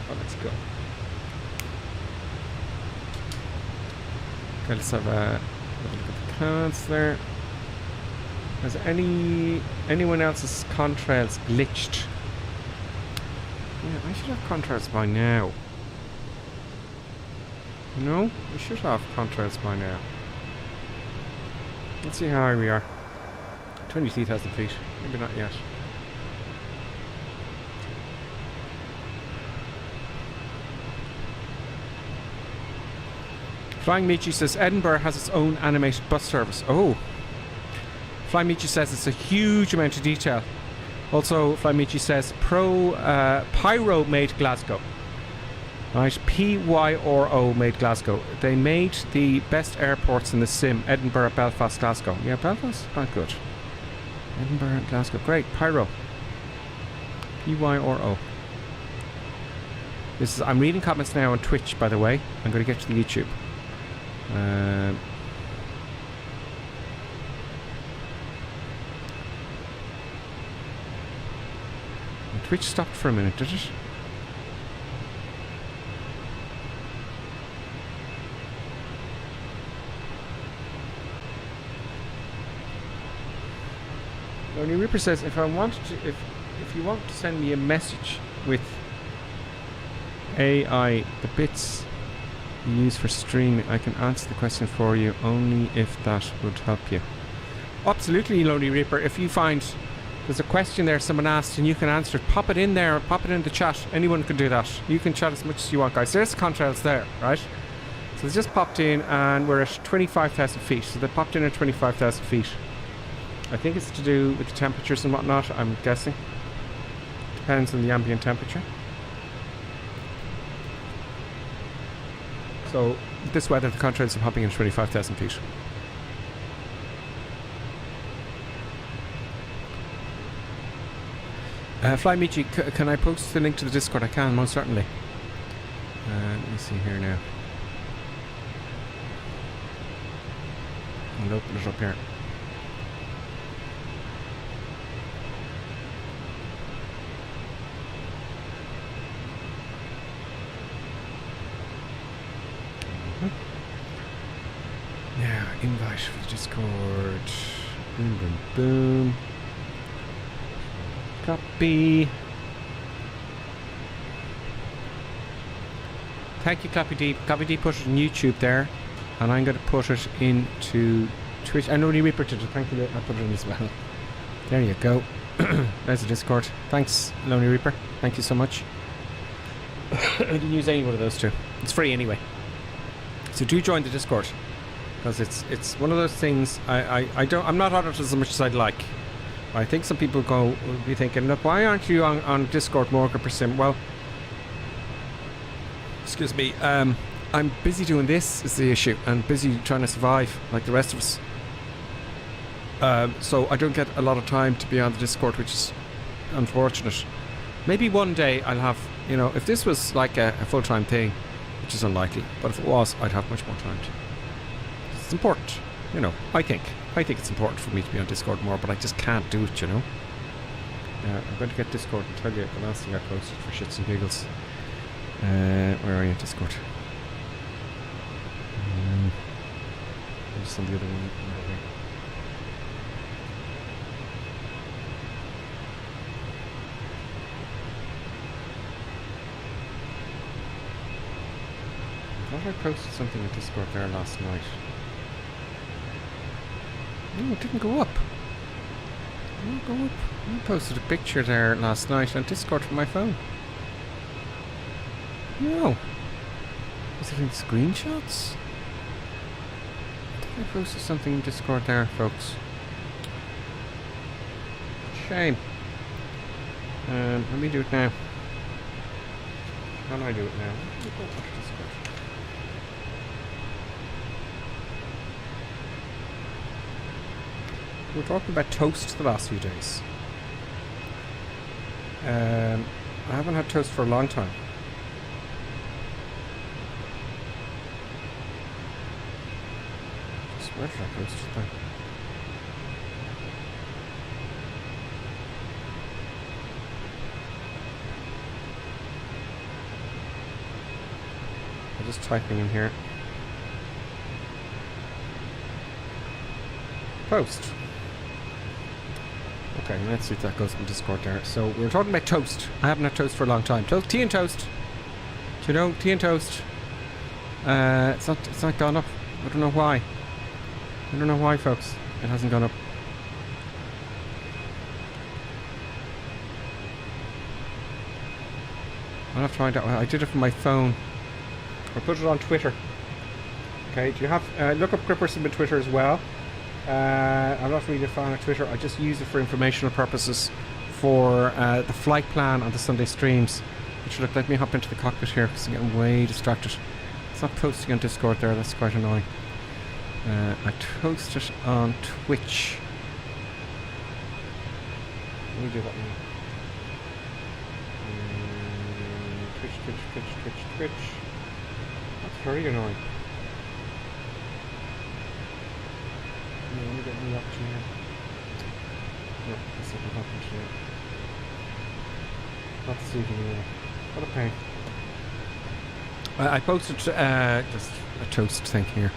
Oh, let's go. Okay, let's have a look at the cards there. Has anyone else's contrails glitched? Yeah, I should have contrails by now. No, we should have contrails by now. Let's see how high we are. 23,000 feet. Maybe not yet. Flying Michi says Edinburgh has its own animated bus service. Oh. Flying Michi says it's a huge amount of detail. Also, Flying Michi says Pyro made Glasgow. Right, PYRO made Glasgow. They made the best airports in the sim. Edinburgh, Belfast, Glasgow. Yeah, Belfast? Not good. Edinburgh, Glasgow. Great. Pyro. PYRO. I'm reading comments now on Twitch, by the way. I'm going to get to the YouTube. Twitch stopped for a minute, did it? Lonely Reaper says if you want to send me a message with AI, the bits you use for streaming, I can answer the question for you only if that would help you. Absolutely, Lonely Reaper. If you find there's a question there someone asked and you can answer it, pop it in there, pop it in the chat. Anyone can do that. You can chat as much as you want, guys. There's contrails there, right? So they just popped in and we're at 25,000 feet. So they popped in at 25,000 feet. I think it's to do with the temperatures and whatnot, I'm guessing. Depends on the ambient temperature. So, this weather, the contrails are popping in 25,000 feet. Fly Michi, can I post the link to the Discord? I can, most certainly. Let me see here now. I'll open it up here. Now, invite for the Discord. Boom, boom, boom. Copy. Thank you, Clappy D. Clappy D put it on YouTube there, and I'm going to put it into Twitch. And Lonely Reaper did it. Thank you. I'll put it in as well. There you go. There's the Discord. Thanks, Lonely Reaper. Thank you so much. I didn't use any one of those two. It's free anyway. So do join the Discord, because it's one of those things I'm not on it as much as I'd like. I think some people will be thinking, look, why aren't you on Discord more per sim? Well, excuse me, I'm busy doing this is the issue, and busy trying to survive like the rest of us. So I don't get a lot of time to be on the Discord, which is unfortunate. Maybe one day I'll have, if this was like a full-time thing, which is unlikely, but if it was, I'd have much more time to. It's important, I think it's important for me to be on Discord more, but I just can't do it, I'm going to get Discord and tell you the last thing I posted for shits and giggles. Where are you, Discord? Just on the other one. I thought I posted something in Discord there last night. No, it didn't go up. It didn't go up. I posted a picture there last night on Discord from my phone. No. Was it in screenshots? I think I posted something in Discord there, folks. shame. Let me do it now. How do I do it now? We were talking about toast the last few days. I haven't had toast for a long time. Where did I toast today? I'm just typing in here. Post. Okay, let's see if that goes in Discord there. So we were talking about toast. I haven't had toast for a long time. Tea and toast. Do you know tea and toast? It's not gone up. I don't know why. I don't know why, folks. It hasn't gone up. I'll have to find out. I did it from my phone. I put it on Twitter. Okay, do you have... look up Gripperson on Twitter as well. I'm not really a fan of Twitter. I just use it for informational purposes for the flight plan on the Sunday streams. Which look, let me hop into the cockpit here because I'm getting way distracted. It's not posting on Discord there. That's quite annoying. I toast it on Twitch. Let me do that now. Twitch. That's very annoying. Let me get a new option here. No, this isn't happening today. Not this evening. What a pain. I posted just a toast thing here.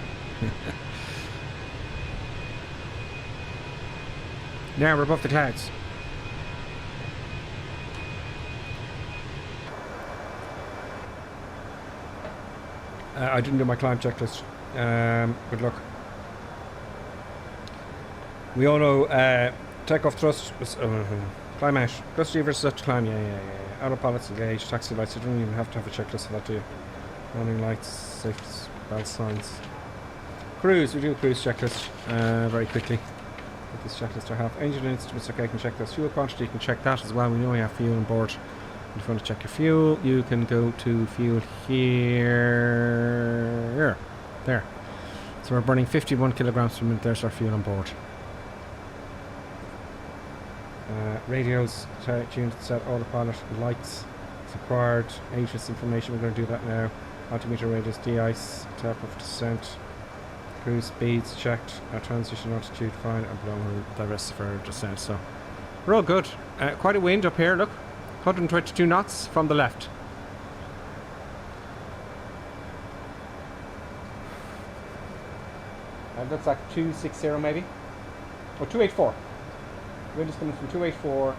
Now we're above the clouds. I didn't do my climb checklist. Good luck. We all know takeoff thrust was climb out. Thrust levers set to climb. Yeah. Autopilots engaged. Taxi lights. You don't even have to have a checklist for that, do you? Warning lights, safety belt signs. Cruise. We do a cruise checklist very quickly. With this checklist I have. Engine instruments. Okay, I can check those. Fuel quantity. You can check that as well. We know you have fuel on board. If you want to check your fuel, you can go to fuel here. There. So we're burning 51 kilograms per minute. There's our fuel on board. Radios tuned, set, autopilot, lights. It's required. ATIS information. We're going to do that now. Altimeter radius, de-ice, tap of descent. Cruise speeds checked. Our transition altitude fine. And below the rest of our descent. So we're all good. Quite a wind up here. Look. 122 knots from the left. That's like 260 maybe, or 284. Wind is coming from 284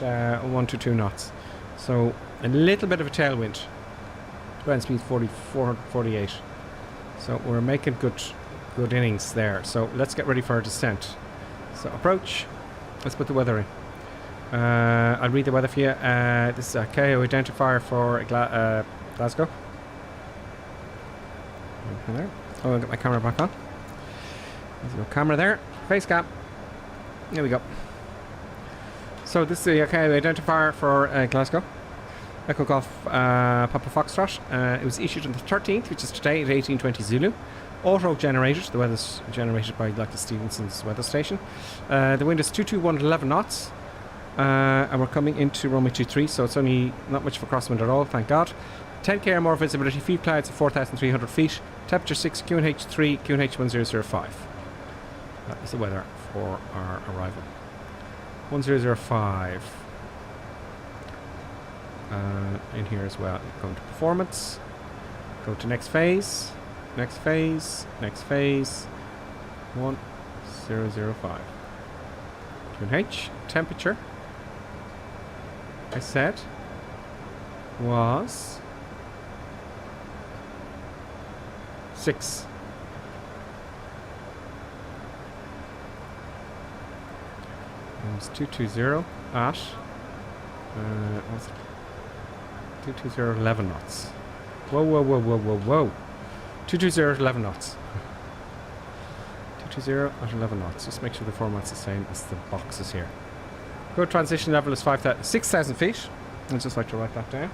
at 122 knots. So a little bit of a tailwind. Ground speed 448. So we're making good innings there. So let's get ready for our descent. So approach. Let's put the weather in. I'll read the weather for you. This is a KO identifier for Glasgow. There. Oh, I'll get my camera back on. There's no camera there. Face cam. There we go. So this is the KO identifier for Glasgow. Echo Golf Papa Foxtrot. It was issued on the 13th, which is today at 18:20 Zulu. Auto generated. The weather's generated by Dr. Stevenson's weather station. The wind is 221 at 11 knots. And we're coming into runway 23, so it's only not much of a crosswind at all, thank God. 10k or more visibility, feet clouds at 4,300 feet, temperature 6, QNH 3, QNH 1005. That is the weather for our arrival. 1005. In here as well. Go to performance, go to next phase, next phase, next phase. 1005. QNH, temperature. I said was 6. It was 220 at what's it? 220 11 knots. Whoa. 220 at 11 knots. 220 at 11 knots. Just make sure the format's the same as the boxes here. Good transition level is 6,000 feet. I'd just like to write that down.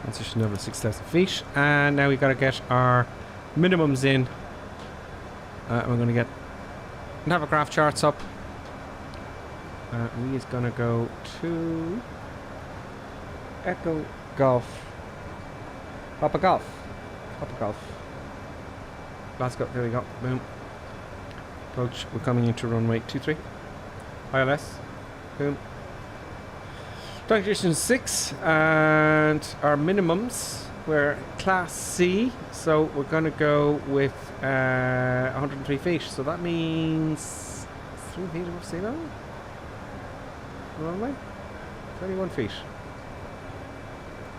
Transition level 6,000 feet. And now we've got to get our minimums in. We're going to get naviggraph charts up. We is going to go to Echo Golf. Papa Golf. Glasgow, there we go. Boom. Approach, we're coming into runway 23. ILS. Boom. Transition 6, and our minimums were Class C, so we're going to go with 103 feet. So that means 3 feet above sea level? Runway? 21 feet.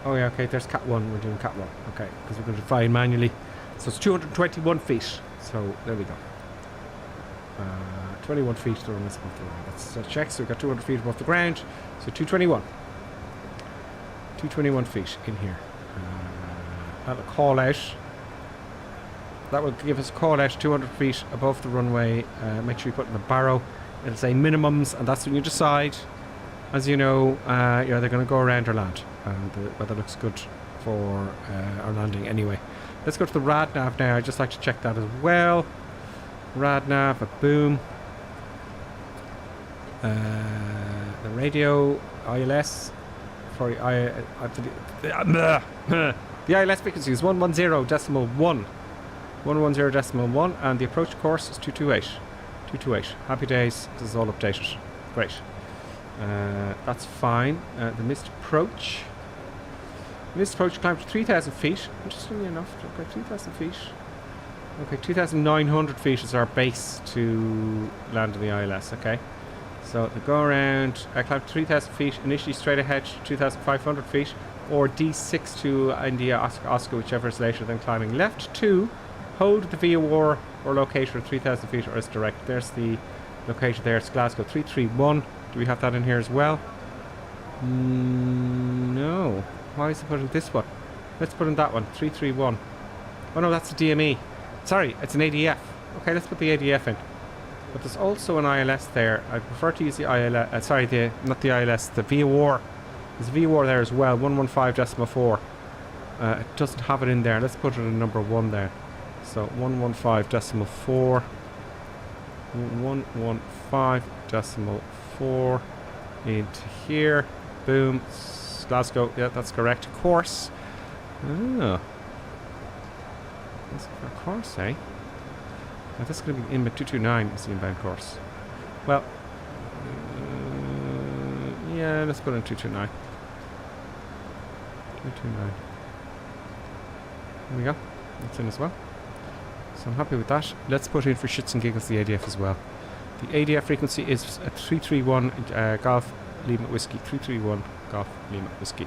Oh yeah, okay, there's Cat 1, we're doing Cat 1. Okay, because we're going to fly in manually. So it's 221 feet. So there we go. 21 feet to run this above the ground. That's a check, so we've got 200 feet above the ground. So 221. 221 feet in here. That'll call out. That will give us a call out 200 feet above the runway. Make sure you put in the barrow. It'll say minimums, and that's when you decide, as you know, they're going to go around or land, and the weather looks good for our landing anyway. Let's go to the rad nav now. I'd just like to check that as well. Rad nav, a boom. The radio ILS for the ILS frequency is 110.1. 110.1, and the approach course is 228. 228. Happy days. This is all updated. Great. That's fine. The missed approach. Missed approach climbed to 3,000 feet. Interestingly enough, okay, 3,000 feet. Okay, 2,900 feet is our base to land in the ILS. Okay. So the go around, I climbed 3,000 feet, initially straight ahead to 2,500 feet, or D6 to India Oscar, whichever is later, then climbing left 2, hold the VOR or locator at 3,000 feet, or is direct. There's the locator there, it's Glasgow 331. Do we have that in here as well? No. Why is it put in this one? Let's put in that one, 331. Oh no, that's a DME. Sorry, it's an ADF. Okay, let's put the ADF in. But there's also an ILS there. I prefer to use the ILS, not the ILS, the VOR. There's a VOR there as well, 115.4. It doesn't have it in there. Let's put it in number 1 there. So 115.4. 115.4 into here. Boom. Glasgow. Yeah, that's correct. Course. Oh. That's a course, eh? Now that's going to be inbound 229 is the inbound course. Well, yeah, let's put in 229. 229. There we go. That's in as well. So I'm happy with that. Let's put in for shits and giggles the ADF as well. The ADF frequency is at 331 Golf Lima Whiskey. 331 Golf Lima Whiskey.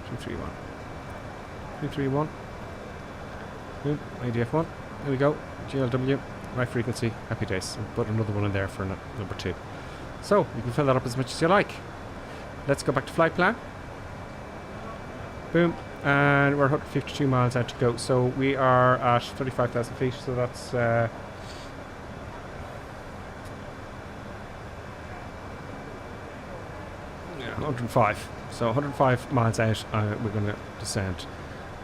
331. 331. Boom. ADF 1. There we go. GLW. Right frequency. Happy days. I'll put another one in there for number 2. So you can fill that up as much as you like. Let's go back to flight plan. Boom. And we're 152 miles out to go. So we are at 35,000 feet. So that's 105. So 105 miles out, we're going to descend.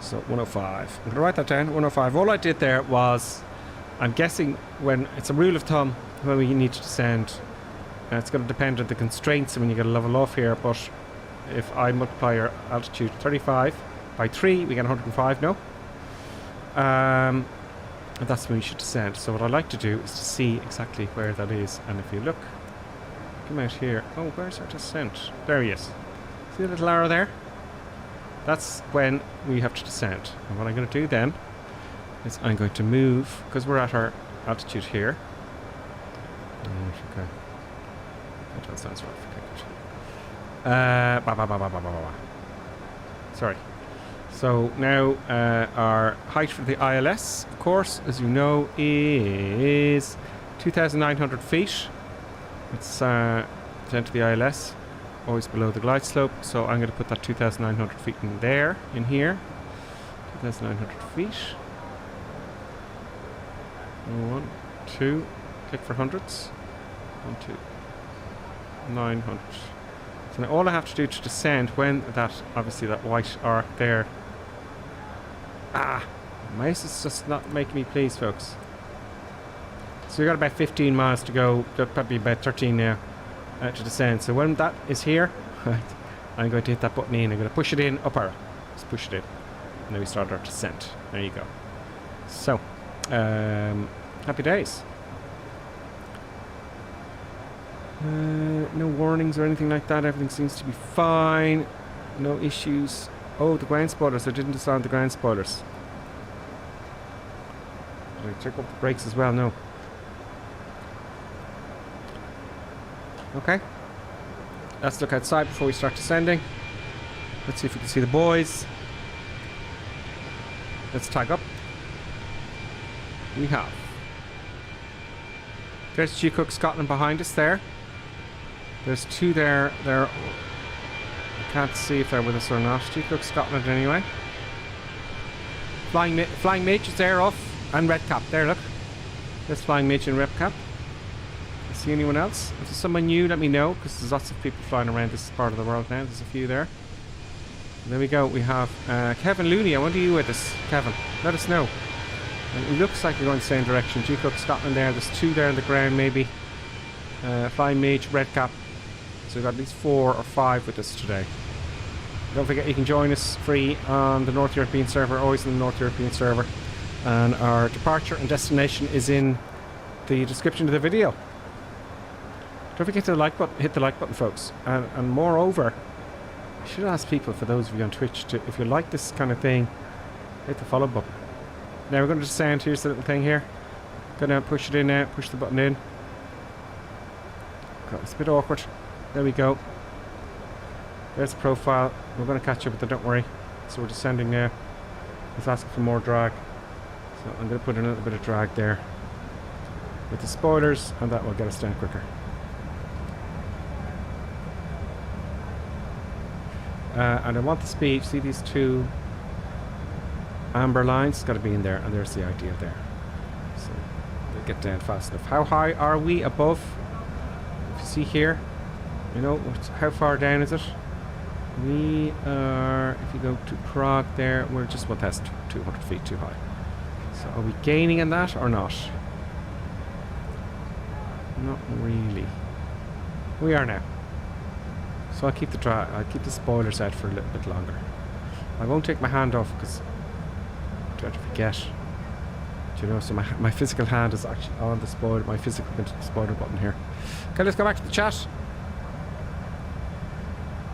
So 105. I'm going to write that down. 105. All I did there was, I'm guessing when it's a rule of thumb when we need to descend. It's going to depend on the constraints when you get a level off here. But if I multiply our altitude 35 by 3, we get 105. No. And that's when we should descend. So what I like to do is to see exactly where that is. And if you look, come out here. Oh, where's our descent? There he is. See the little arrow there? That's when we have to descend. And what I'm going to do then is I'm going to move, because we're at our altitude here. Okay. That sounds right. Sorry. So now our height for the ILS, of course, as you know, is 2,900 feet. It's down to the ILS, always below the glide slope. So I'm going to put that 2,900 feet in there, in here. 2,900 feet. 1, 2. Click for hundreds. 1, 2. 900. So now all I have to do to descend when that, obviously that white arc there. My mouse is just not making me please, folks. So we've got about 15 miles to go. Probably about 13 now to descend. So when that is here, I'm going to hit that button in. I'm going to push it in, up arrow. Just push it in. And then we start our descent. There you go. So, happy days. No warnings or anything like that. Everything seems to be fine. No issues. Oh, the ground spoilers. I didn't disarm the ground spoilers. Did I check up the brakes as well? No. Okay. Let's look outside before we start descending. Let's see if we can see the boys. Let's tag up. We have. There's EICK Scotland behind us there. There's 2 there. I can't see if they're with us or not. EICK Scotland anyway. Flying Mage is there off. And Red Cap. There, look. There's Flying Mage and Red Cap. See anyone else? If there's someone new, let me know, because there's lots of people flying around this part of the world now. There's a few there. And there we go. We have Kevin Looney. I wonder, are you with us, Kevin? Let us know. And it looks like we're going the same direction. EICK Scotland there. There's 2 there on the ground, maybe. Flying Mage, Red Cap. So we've got at least 4 or 5 with us today. Don't forget, you can join us free on the North European server, always in the North European server. And our departure and destination is in the description of the video. Don't forget to hit the like button, folks. And moreover, I should ask people, for those of you on Twitch, to, if you like this kind of thing, hit the follow button. Now we're going to descend. Here's the little thing here. Gonna push it in now. Push the button in. God, it's a bit awkward. There we go. There's the profile. We're going to catch up with it, don't worry. So we're descending now. It's asking for more drag. So I'm going to put in a little bit of drag there with the spoilers, and that will get us down quicker. And I want the speed. See these 2 amber lines? It's got to be in there, and there's the idea there. So we'll get down fast enough. How high are we above? If you see here, you know, how far down is it? We are, if you go to Prague there, we're just 1,200 feet too high. So are we gaining in that or not? Not really. We are now. So I'll keep the spoilers out for a little bit longer. I won't take my hand off because I try to forget. Do you know? So my physical hand is actually on the spoiler, my physical spoiler button here. Okay, let's go back to the chat.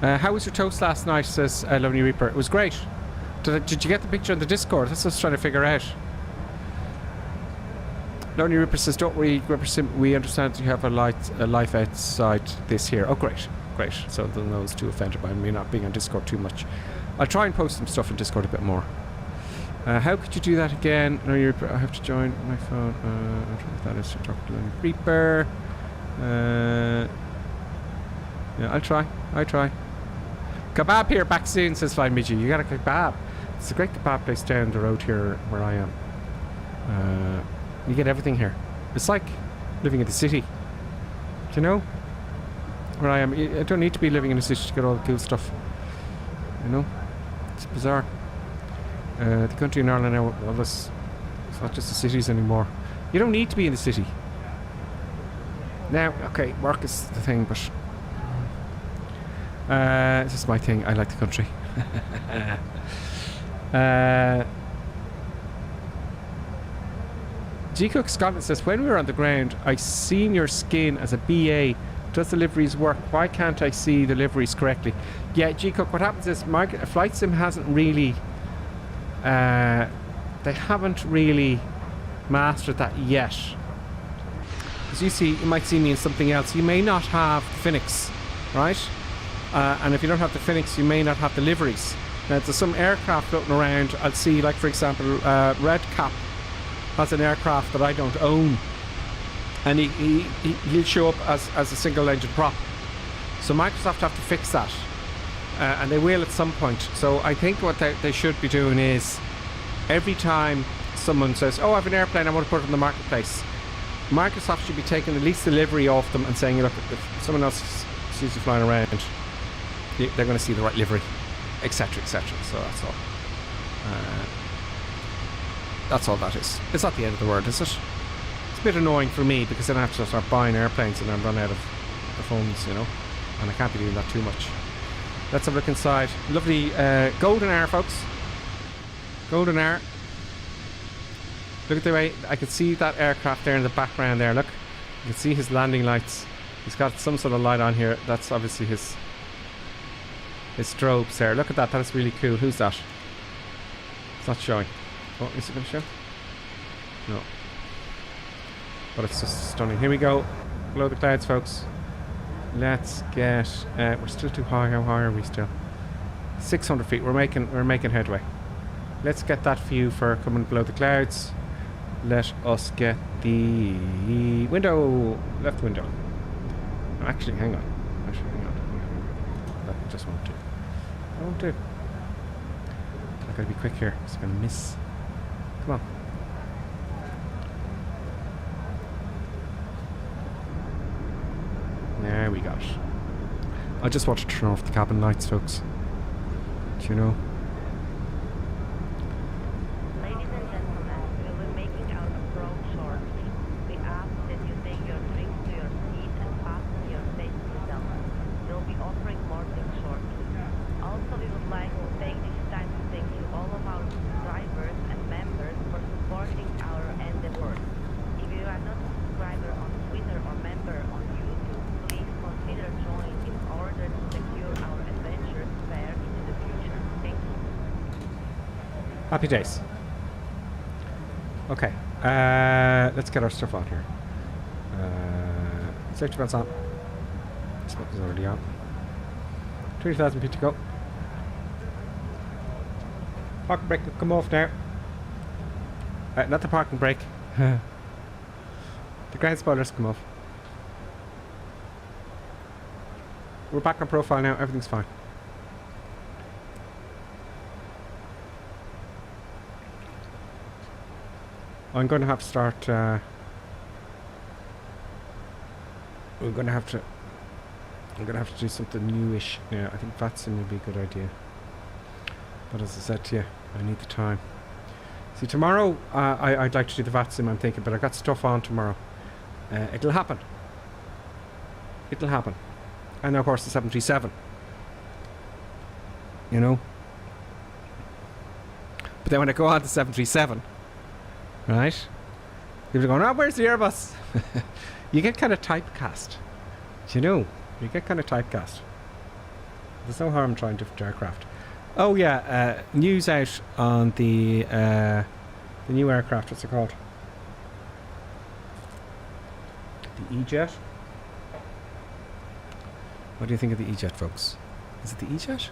How was your toast last night? Says Lonely Reaper. It was great. Did you get the picture on the Discord? That's what I was trying to figure out. Lonely Reaper says, "Don't worry, we understand you have a life outside this here." Oh, great. Great. So then I was too offended by me not being on Discord too much. I'll try and post some stuff on Discord a bit more. How could you do that again? No, I have to join my phone. I don't know if that is to talk to Lonely Reaper. Yeah, I'll try. Kebab here, back soon, says Flying Midgie. You got a kebab. It's a great kebab place down the road here where I am. You get everything here. It's like living in the city. Do you know? Where I am. I don't need to be living in a city to get all the cool stuff. You know? It's bizarre. The country in Ireland now, well, it's not just the cities anymore. You don't need to be in the city. Now, okay, work is the thing, but this is my thing. I like the country. EICK Scotland says, when we were on the ground, I seen your skin as a BA. Does the liveries work? Why can't I see the liveries correctly? Yeah, EICK, what happens is Flight Sim hasn't really they haven't really mastered that yet. As you see, you might see me in something else. You may not have Fenix, right? And if you don't have the Fenix, you may not have the liveries. Now, there's some aircraft floating around. I'll see, like, for example, Red Cap has an aircraft that I don't own. And he'll show up as a single engine prop. So Microsoft have to fix that. And they will at some point. So I think what they should be doing is every time someone says, oh, I have an airplane, I want to put it in the marketplace, Microsoft should be taking the lease delivery off them and saying, look, if someone else sees you flying around, they're going to see the right livery, etc., etc. So that's all. That's all that is. It's not the end of the world, is it? It's a bit annoying for me because then I have to start buying airplanes and then run out of the funds, you know, and I can't be doing that too much. Let's have a look inside. Lovely golden hour, folks. Golden hour. Look at the way I can see that aircraft there in the background there. Look, you can see his landing lights. He's got some sort of light on here. That's obviously his strobes there. Look at that. That's really cool. Who's that? It's not showing. Oh, is it going to show? No. But it's just stunning. Here we go. Below the clouds, folks. Let's get. We're still too high. How high are we still? 600 feet. We're making headway. Let's get that view for coming below the clouds. Let us get the window. Left window. Actually, hang on. That just won't do. That won't do. I gotta be quick here. It's gonna miss. Come on. There we go. I just want to turn off the cabin lights, folks. Do you know? Ladies and gentlemen, we'll be making our approach shortly. We ask that you take your drinks to your seat and fasten your safety belt. We'll be offering more drinks shortly. Also, we would like to take this time to thank you all of our subscribers and members for supporting our endeavors. If you are not a subscriber on Twitter or member on YouTube, please consider joining in order to secure our adventures fare into the future. Thank you. Happy days. Okay, let's get our stuff on here. Safety belts on. Smoke is already on. 20,000 feet to go. Parking brake will come off now. Not the parking brake. The ground spoilers come off. We're back on profile now. Everything's fine. I'm going to have to start. We're going to have to. I'm going to have to do something newish. Yeah, I think VATSIM would be a good idea. But as I said to you, I need the time. See, tomorrow I'd like to do the VATSIM, I'm thinking, but I got stuff on tomorrow. It'll happen. It'll happen. And of course the 737. You know? But then when I go on the 737, right? People are going, oh, where's the Airbus? You get kind of typecast. Do you know? You get kind of typecast. There's no harm trying different aircraft. Oh yeah, news out on the new aircraft. What's it called? The E-Jet. What do you think of the E-Jet, folks? Is it the E-Jet?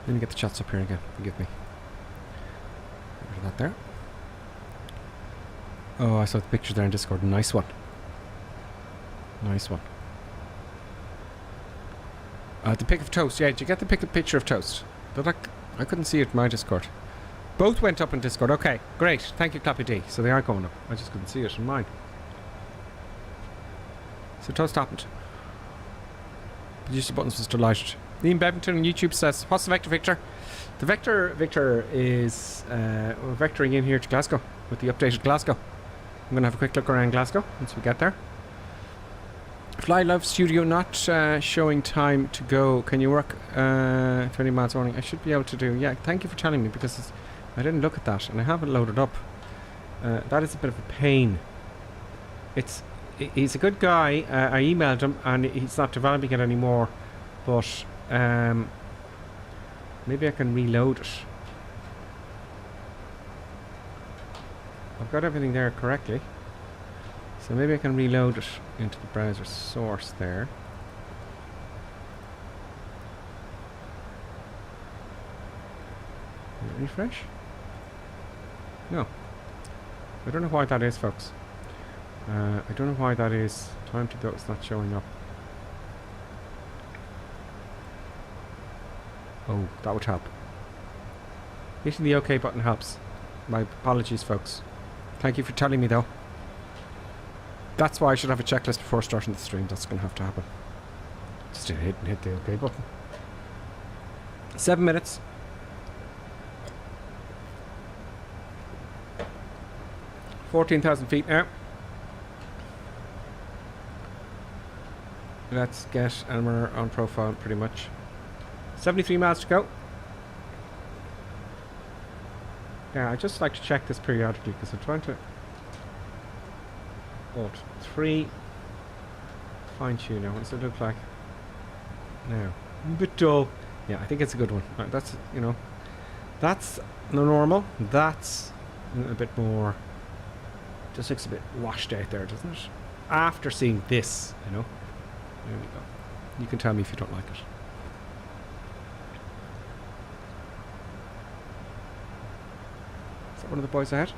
Let me get the shots up here again. Forgive me. Get rid of that there. Oh, I saw the picture there in Discord. Nice one. Nice one. The pic of toast. Yeah, did you get the picture of toast? I couldn't see it in my Discord. Both went up in Discord. Okay, great. Thank you, Clappy D. So they are going up. I just couldn't see it in mine. So toast happened. Producer Buttons was delighted. Liam Bevington on YouTube says, what's the Vector Victor? The Vector is we're vectoring in here to Glasgow with the updated Glasgow. I'm going to have a quick look around Glasgow once we get there. Fly Love Studio not showing time to go. Can you work 20 miles morning? I should be able to do. Yeah, thank you for telling me because I didn't look at that and I haven't loaded up. That is a bit of a pain. He's a good guy. I emailed him and he's not developing it anymore. But maybe I can reload it. I've got everything there correctly. So maybe I can reload it into the browser source there. Refresh? No. I don't know why that is, folks. I don't know why that is. Time to go, it's not showing up. Oh, that would help. Hitting the OK button helps. My apologies, folks. Thank you for telling me, though. That's why I should have a checklist before starting the stream. That's going to have to happen. Just hit the OK button. 7 minutes. $14,000 now. Let's get Elmer on profile pretty much. 73 miles to go. Yeah, I just like to check this periodically because I'm trying to... Alt 3. Fine tune now. What does it look like? Now. A bit dull. Yeah, I think it's a good one. That's, you know, that's the normal. That's a little bit more... Just looks a bit washed out there, doesn't it? After seeing this, you know. There we go. You can tell me if you don't like it. Is that one of the boys ahead?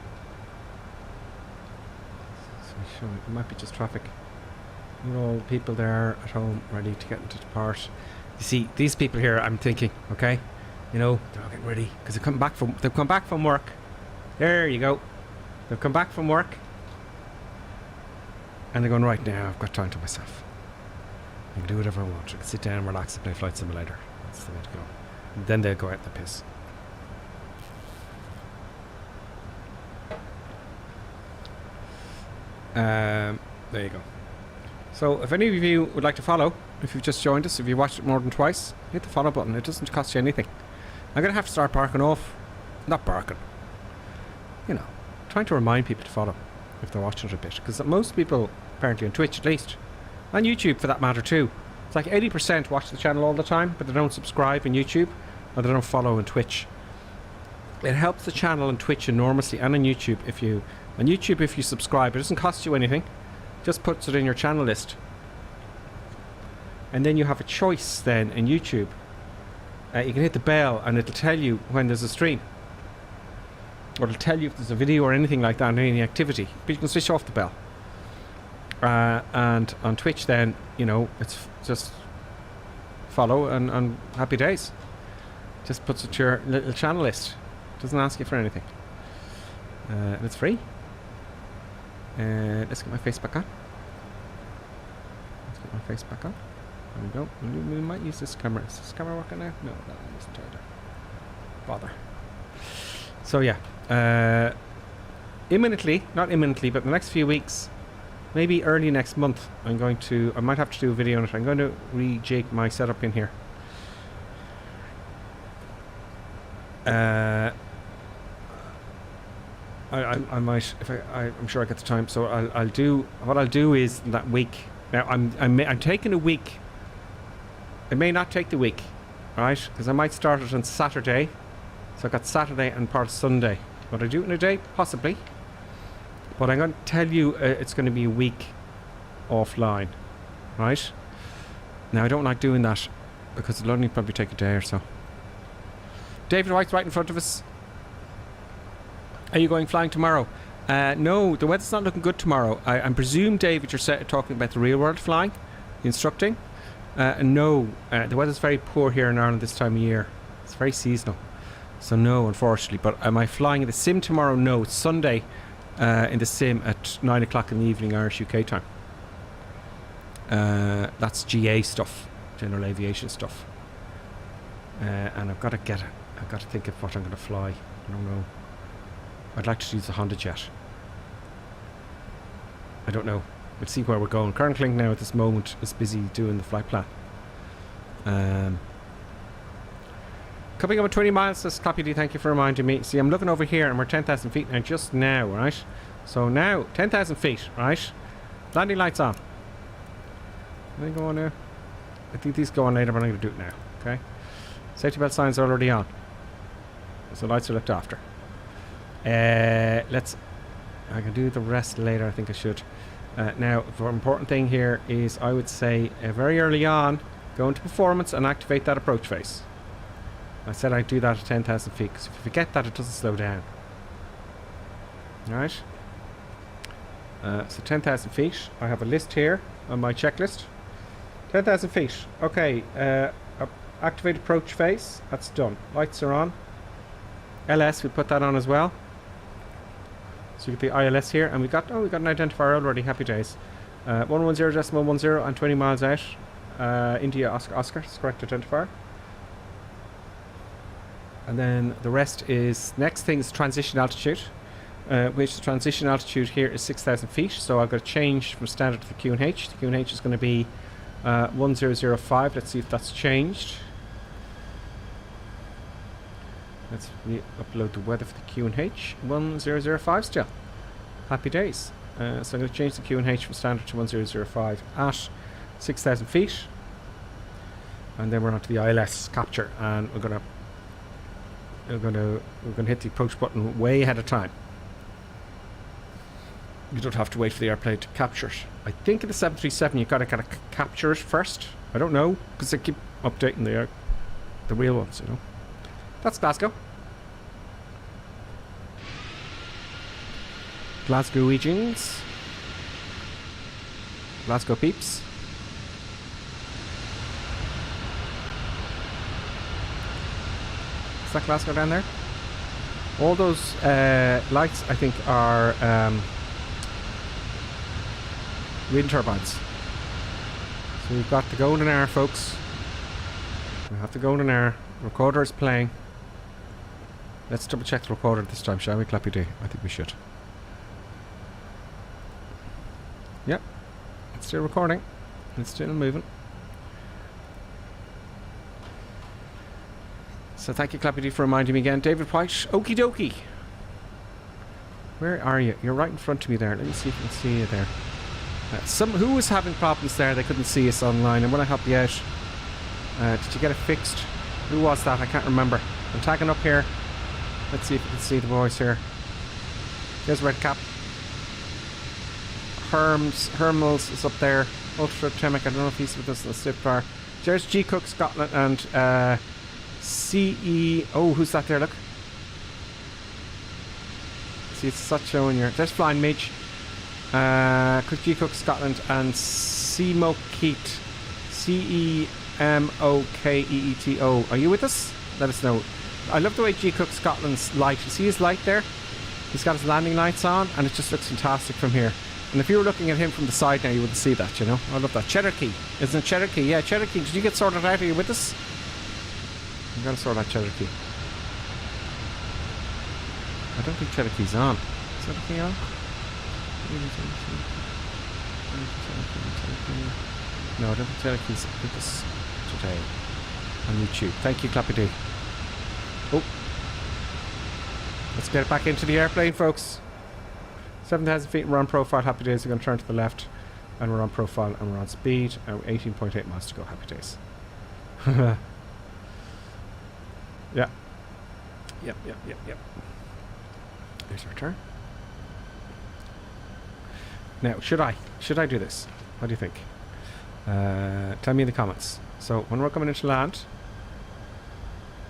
So it might be just traffic. All people there at home ready to get into the part. You see, these people here, I'm thinking, okay, you know, they're all getting ready because they've come back from work. There you go. They've come back from work, and they're going, right now, I've got time to myself. I can do whatever I want. I can sit down, relax, and play Flight Simulator. That's the way to go. And then they'll go out the piss. There you go. So if any of you would like to follow, if you've just joined us, if you watched it more than twice, hit the follow button. It doesn't cost you anything. I'm going to have to start barking off. Not barking. You know, trying to remind people to follow if they're watching it a bit. Because most people, apparently on Twitch at least, on YouTube for that matter too, it's like 80% watch the channel all the time, but they don't subscribe in YouTube, or they don't follow on Twitch. It helps the channel on Twitch enormously, and on YouTube if you... On YouTube, if you subscribe, it doesn't cost you anything. Just puts it in your channel list. And then you have a choice then in YouTube. You can hit the bell and it'll tell you when there's a stream. Or it'll tell you if there's a video or anything like that, any activity. But you can switch off the bell. And on Twitch then, you know, it's just follow and happy days. Just puts it to your little channel list. Doesn't ask you for anything. And it's free. Let's get my face back on. There we go. We might use this camera. Is this camera working now? No, that isn't either. Bother. So yeah. Imminently, not imminently, but the next few weeks, maybe early next month, I might have to do a video on it. I'm going to rejig my setup in here. I might, if I'm sure I get the time. So what I'll do is that week. Now I'm taking a week. I may not take the week, right? Because I might start it on Saturday. So I've got Saturday and part of Sunday. Would I do it in a day? Possibly. But I'm going to tell you it's going to be a week offline, right? Now I don't like doing that because it'll only probably take a day or so. David White's right in front of us. Are you going flying tomorrow? No, the weather's not looking good tomorrow. I presume, David, you're talking about the real world flying, the instructing. No, the weather's very poor here in Ireland this time of year. It's very seasonal. So no, unfortunately. But am I flying in the sim tomorrow? No, it's Sunday in the sim at 9 o'clock in the evening, Irish UK time. That's GA stuff, general aviation stuff. And I've got to think of what I'm going to fly. I don't know. I'd like to use the Honda Jet. I don't know. We'll see where we're going. Colonel Klink now at this moment is busy doing the flight plan. Coming up at 20 miles, says Clappy D, thank you for reminding me. See, I'm looking over here and we're 10,000 feet now, just now, right? So now, 10,000 feet, right? Landing lights on. Are they going now? I think these go on later, but I'm going to do it now, okay? Safety belt signs are already on. So lights are looked after. I can do the rest later, I think I should. Now, the important thing here is I would say very early on, go into performance and activate that approach face. I said I'd do that at 10,000 feet because if you forget that, it doesn't slow down. Alright? So 10,000 feet. I have a list here on my checklist. 10,000 feet. Okay. Activate approach face. That's done. Lights are on. LS, we put that on as well. So you get the ILS here, and we got an identifier already. Happy days. 110.10 and 20 miles out. India Oscar, it's correct identifier. And then the rest is, next thing is transition altitude, which the transition altitude here is 6,000 feet. So I've got to change from standard to the QNH. The QNH is going to be 1005. Let's see if that's changed. Let's upload the weather for the QNH. 1005 still. Happy days. So I'm going to change the QNH from standard to 1005 at 6,000 feet. And then we're on to the ILS capture, and we're gonna hit the approach button way ahead of time. You don't have to wait for the airplane to capture it. I think in the 737 you've got to capture it first. I don't know, because they keep updating the real ones, you know. That's Glasgow. Glasgowians. Glasgow peeps. Is that Glasgow down there? All those lights, I think, are wind turbines. So we've got the golden hour, folks. We have the golden hour. Recorder is playing. Let's double check the recorder this time, shall we, Clappy D? I think we should. Yep. It's still recording. It's still moving. So thank you, Clappy D, for reminding me again. David White, okie dokie. Where are you? You're right in front of me there. Let me see if I can see you there. Who was having problems there? They couldn't see us online. I'm going to help you out. Did you get it fixed? Who was that? I can't remember. I'm tagging up here. Let's see if you can see the boys here. There's Red Cap. Hermels is up there. Ultra Temic, I don't know if he's with us in the Swift bar. There's G Cook Scotland and CE. Oh, who's that there? Look. See, it's such showing here. There's Flying Midge. G Cook Scotland and Cmokeet. CEMOKEETO. Are you with us? Let us know. I love the way G Cook Scotland's light. You see his light there? He's got his landing lights on, and it just looks fantastic from here. And if you were looking at him from the side now, you wouldn't see that, you know? I love that. Cherokee. Isn't it Cherokee? Yeah, Cherokee. Did you get sorted out? Are you with us? I'm going to sort out Cherokee. I don't think Cherokee's on. Is Cherokee on? No, I don't think Cherokee's with us today on YouTube. Thank you, Clappy D. Oh. Let's get back into the airplane, folks. 7,000 feet, we're on profile. Happy days. We're going to turn to the left, and we're on profile, and we're on speed. 18.8 miles to go. Happy days. Yeah. Yep. There's our turn. Now, should I do this? What do you think? Tell me in the comments. So, when we're coming into land,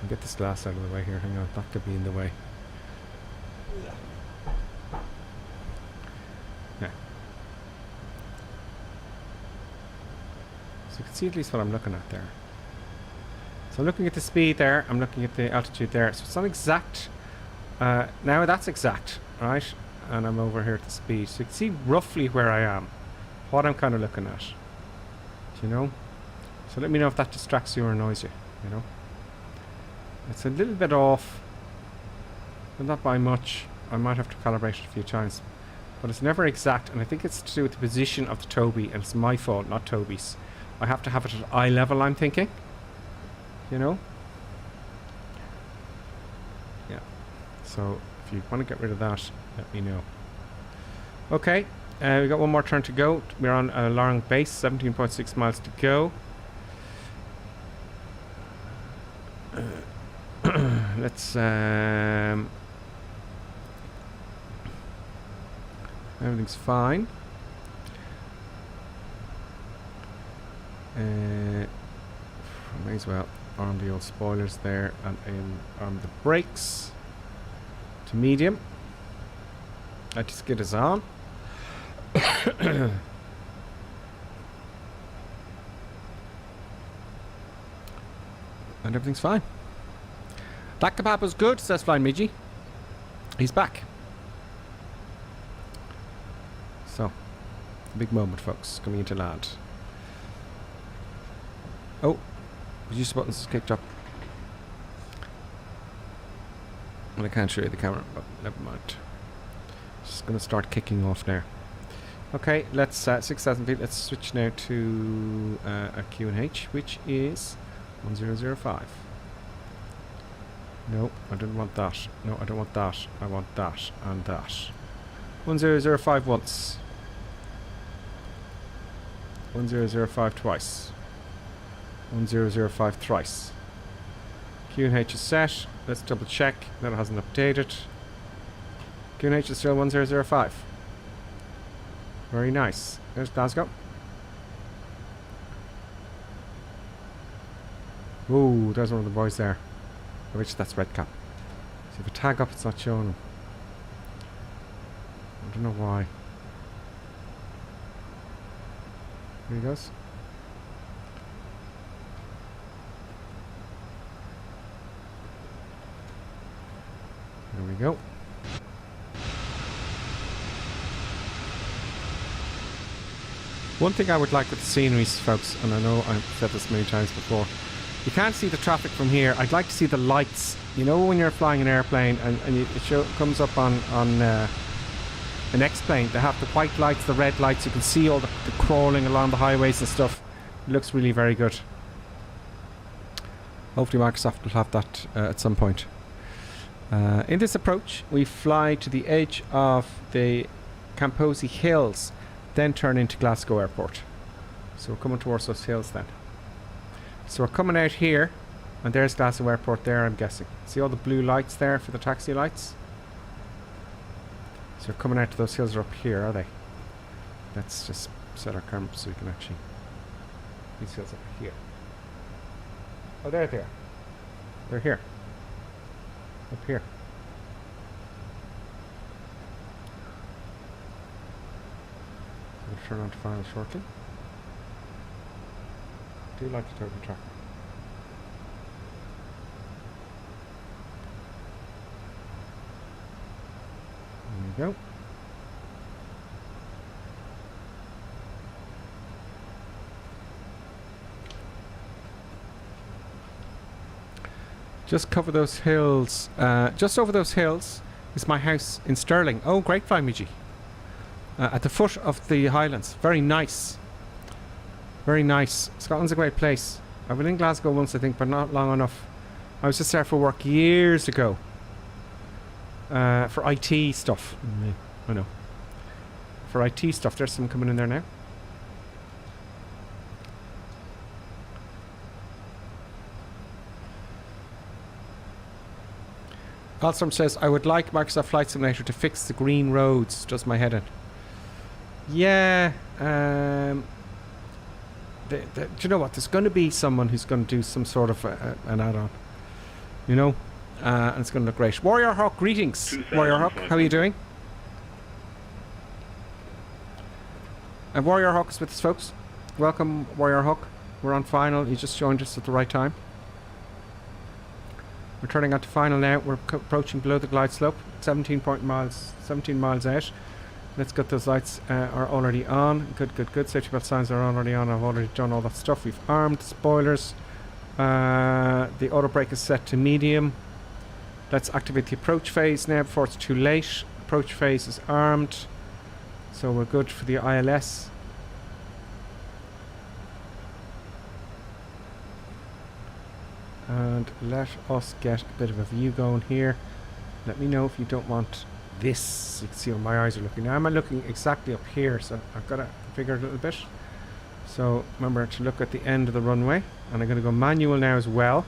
I'll get this glass out of the way here. Hang on, that could be in the way. Yeah. So you can see at least what I'm looking at there. So I'm looking at the speed there. I'm looking at the altitude there. So it's not exact. Now that's exact, right? And I'm over here at the speed. So you can see roughly where I am. What I'm kind of looking at. You know? So let me know if that distracts you or annoys you. You know? It's a little bit off. But not by much. I might have to calibrate it a few times. But it's never exact. And I think it's to do with the position of the Toby. And it's my fault, not Toby's. I have to have it at eye level, I'm thinking. You know? Yeah. So if you want to get rid of that, let me know. Okay. We got one more turn to go. We're on Lorong base, 17.6 miles to go. Let's everything's fine. May as well arm the old spoilers there and arm the brakes to medium. That skid is on. And everything's fine. That kebab was good, says Flying Midgie. He's back. big moment, folks, coming into land. Oh, reduce buttons kicked up. And I can't show you the camera, but never mind. Just going to start kicking off now. Okay, let's 6,000 feet. Let's switch now to a QNH, which is 1005. No, I don't want that. No, I don't want that. I want that and that. 1005 once. 1005 twice. 1005 thrice. QNH is set. Let's double check that it hasn't updated. QNH is still 1005. Very nice. There's Glasgow. Ooh, there's one of the boys there. I wish that's red cap. See, if I tag up, it's not showing him. I don't know why. Here he goes. There we go. One thing I would like with the sceneries, folks, and I know I've said this many times before, you can't see the traffic from here. I'd like to see the lights. You know, when you're flying an airplane and it comes up on an X-plane, they have the white lights, the red lights. You can see all the crawling along the highways and stuff. It looks really very good. Hopefully Microsoft will have that at some point. In this approach, we fly to the edge of the Camposi Hills, then turn into Glasgow Airport. So we're coming towards those hills then. So we're coming out here, and there's Glasgow Airport there, I'm guessing. See all the blue lights there for the taxi lights? So we're coming out to those hills are up here, are they? Let's just set our camera so we can actually... These hills up here. Oh, they're there. They're here. Up here. So we'll turn on to final shortly. I do like the turbo tracker. There we go. Just cover those hills. Just over those hills is my house in Stirling. Oh, great, Miji. At the foot of the Highlands. Very nice. Very nice. Scotland's a great place. I've been in Glasgow once, I think, but not long enough. I was just there for work years ago. For IT stuff. I know. For IT stuff. There's some coming in there now. Alstorm says, I would like Microsoft Flight Simulator to fix the green roads. Does my head in. Yeah. Do you know what? There's going to be someone who's going to do some sort of an add-on. You know? And it's going to look great. Warrior Hawk, greetings. Warrior Hawk, how are you doing? And Warrior Hawk is with us, folks. Welcome, Warrior Hawk. We're on final. You just joined us at the right time. We're turning on to final now. We're approaching below the glide slope. 17 miles out. Let's get those lights are already on. Good. Safety belt signs are already on. I've already done all that stuff. We've armed the spoilers. The auto brake is set to medium. Let's activate the approach phase now before it's too late. Approach phase is armed. So we're good for the ILS. And let us get a bit of a view going here. Let me know if you don't want this. You can see where my eyes are looking. Now I'm looking exactly up here, so I've got to figure it a little bit. So remember to look at the end of the runway. And I'm going to go manual now as well.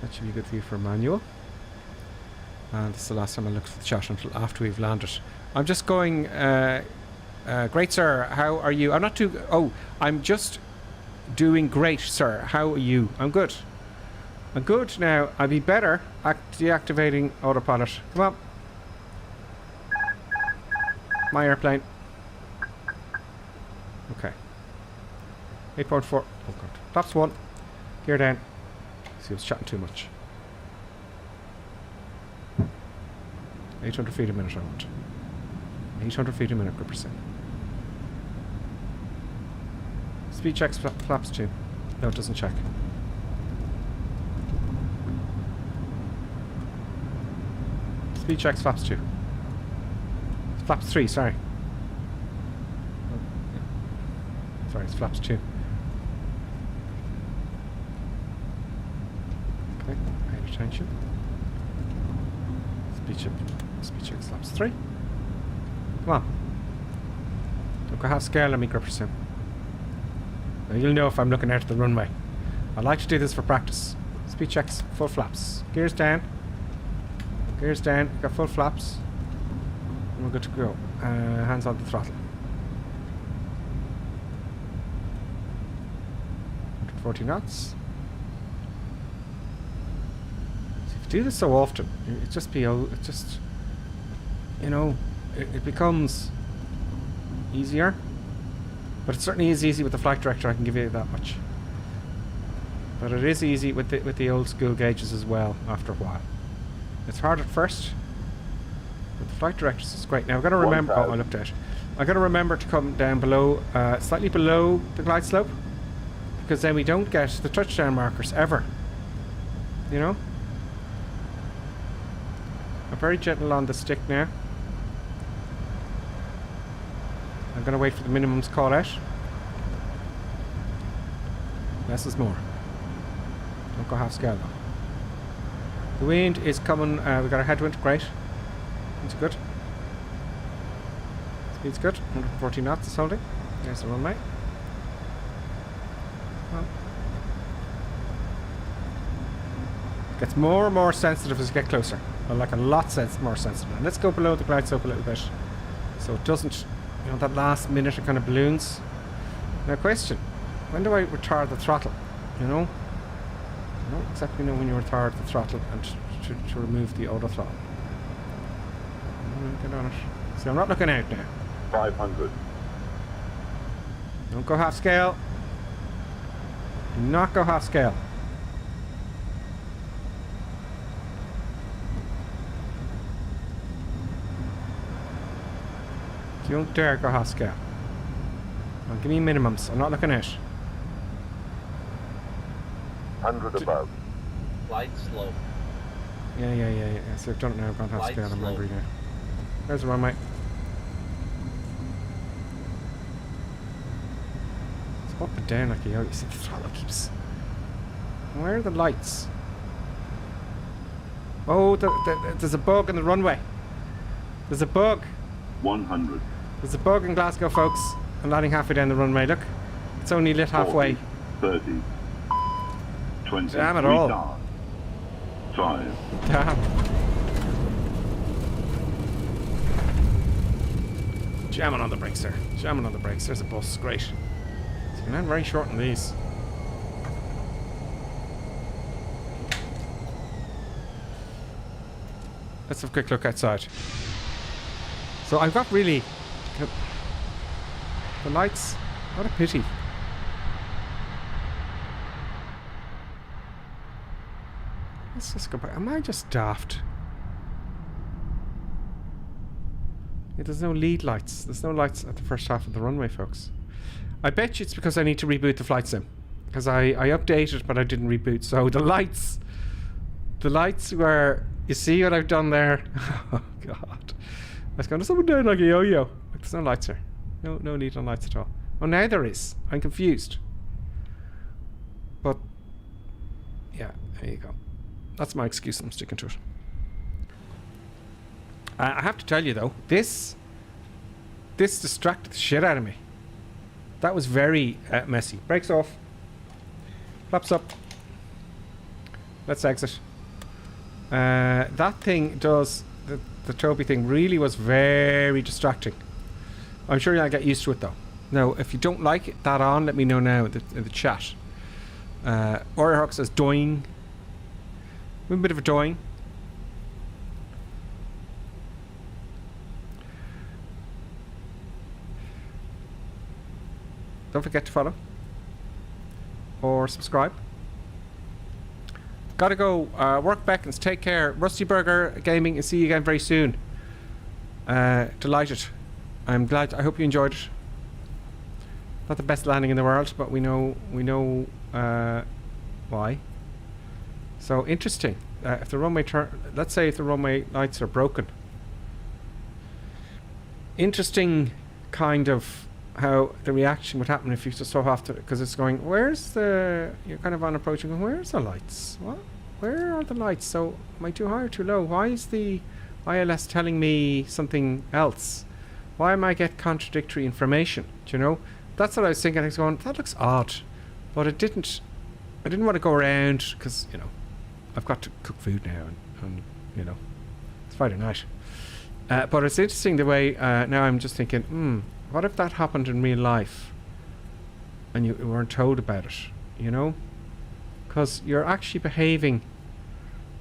That should be a good view for manual. And this is the last time I looked at the chat until after we've landed. I'm just going, great sir, how are you? I'm not too, I'm just doing great sir, how are you? I'm good. I'm good now. I'll be better at deactivating autopilot. Come on. My airplane. Okay. 8.4. Oh god. Flaps 1. Gear down. See, I was chatting too much. 800 feet a minute I want. 800 feet a minute per percent. Speed checks flaps 2. No, it doesn't check. Speed checks flaps 2. Flaps 3, sorry. Sorry, it's flaps 2. Okay, pay attention. Speed checks flaps 3. Come on. Don't go half scale, let me grip sim. Now you'll know if I'm looking out at the runway. I like to do this for practice. Speed checks, full flaps. Gears down. Gears down, got full flaps. And we're good to go. Hands on the throttle. 140 knots. So if you do this so often, it just, you know, it becomes easier. But it certainly is easy with the flight director, I can give you that much. But it is easy with the old school gauges as well after a while. It's hard at first, but the flight directors is great. Now I've got to remember, oh, I looked at it. I've got to remember to come down below, slightly below the glide slope, because then we don't get the touchdown markers ever. You know? I'm very gentle on the stick now. I'm going to wait for the minimums call out. Less is more. Don't go half scale though. The wind is coming, we've got a headwind, great. It's good. Speed's good, 140 knots is holding. There's the runway. Well. Gets more and more sensitive as you get closer. Well, like a lot more sensitive. And let's go below the glide slope a little bit. So it doesn't, you know, that last minute it kind of balloons. Now question, when do I retard the throttle? You know? I don't exactly know when you retard the throttle and to remove the auto throttle. Get on it. See, I'm not looking out now. 500. Don't go half scale. Do not go half scale. Don't dare go half scale. Now, give me minimums. I'm not looking at it. 100 above. Light slope. Yeah. So I've done it now. I've gone half scale. I'm angry now. There's the runway. It's up and down like a yo. You see the throttle keeps. Where are the lights? Oh, there's a bug in the runway. There's a bug. 100. There's a bug in Glasgow, folks. I'm landing halfway down the runway. Look, it's only lit halfway. 40, 30, 20. Damn it all. Retard. 5. Damn. Jamming on the brakes there. Jamming on the brakes. There's a bus. Great. So you can land very short on these. Let's have a quick look outside. So I've got really... The lights... What a pity. Let's just go back. Am I just daft? Yeah, there's no lead lights. There's no lights at the first half of the runway, folks. I bet you it's because I need to reboot the flight sim. Because I updated, but I didn't reboot. So the lights... The lights were... You see what I've done there? Oh, God. I was going to someone down like a yo-yo. There's no lights here. No need on lights at all. Oh, now there is. I'm confused. But... Yeah, there you go. That's my excuse. I'm sticking to it. I have to tell you, though, this distracted the shit out of me. That was very messy. Brakes off. Flaps up. Let's exit. That thing does... The Toby thing really was very distracting. I'm sure you'll get used to it, though. Now, if you don't like that on, let me know now in the chat. Orihawk says doing. A bit of a doing. Don't forget to follow or subscribe. Gotta go work, Beckons. Take care. Rusty Burger Gaming, and see you again very soon. Delighted. I'm glad. I hope you enjoyed it. not the best landing in the world, but we know why. So interesting. If the runway let's say if the runway lights are broken. Interesting kind of how the reaction would happen if you just saw after, because it's going, you're kind of on approaching, going, where's the lights? What? Where are the lights? So am I too high or too low? Why is the ILS telling me something else? Why am I get contradictory information? Do you know? That's what I was thinking. I was going, that looks odd, but I didn't want to go around because, you know, I've got to cook food now, and you know, it's Friday night. But it's interesting the way now I'm just thinking, what if that happened in real life and you weren't told about it, you know? Because you're actually behaving.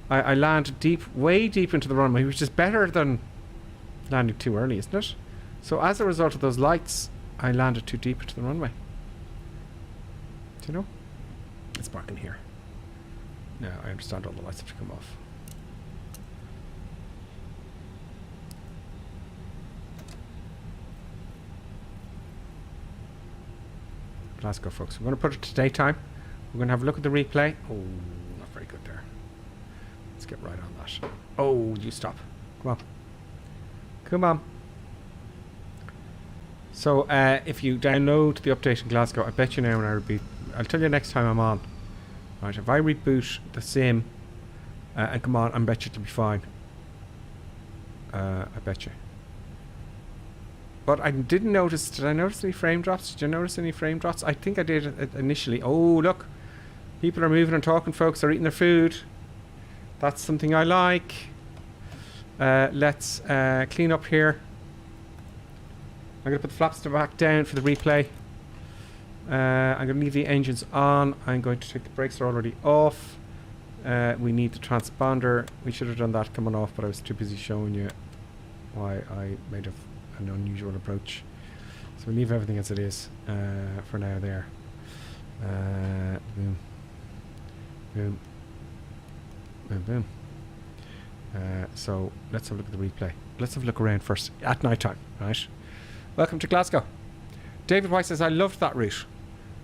I landed way deep into the runway, which is better than landing too early, isn't it? So as a result of those lights, I landed too deep into the runway. Do you know? It's parking here. Now I understand all the lights have to come off. Glasgow, folks. We're going to put it to daytime. We're going to have a look at the replay. Oh, not very good there. Let's get right on that. Oh, you stop. Come on. Come on. So, if you download the update in Glasgow, I bet you now when I repeat, I'll tell you next time I'm on. Right, if I reboot the sim and come on, I bet you it'll be fine. I bet you. But I didn't notice. Did I notice any frame drops? Did you notice any frame drops? I think I did initially. Oh, look. People are moving and talking, folks. They're eating their food. That's something I like. Let's clean up here. I'm going to put the flaps back down for the replay. I'm going to leave the engines on. I'm going to take the brakes are already off. We need the transponder. We should have done that coming off, but I was too busy showing you why I made an unusual approach. So we leave everything as it is for now there. Boom. Boom. Boom, boom. So let's have a look at the replay. Let's have a look around first at night time, right? Welcome to Glasgow. David White says, I loved that route.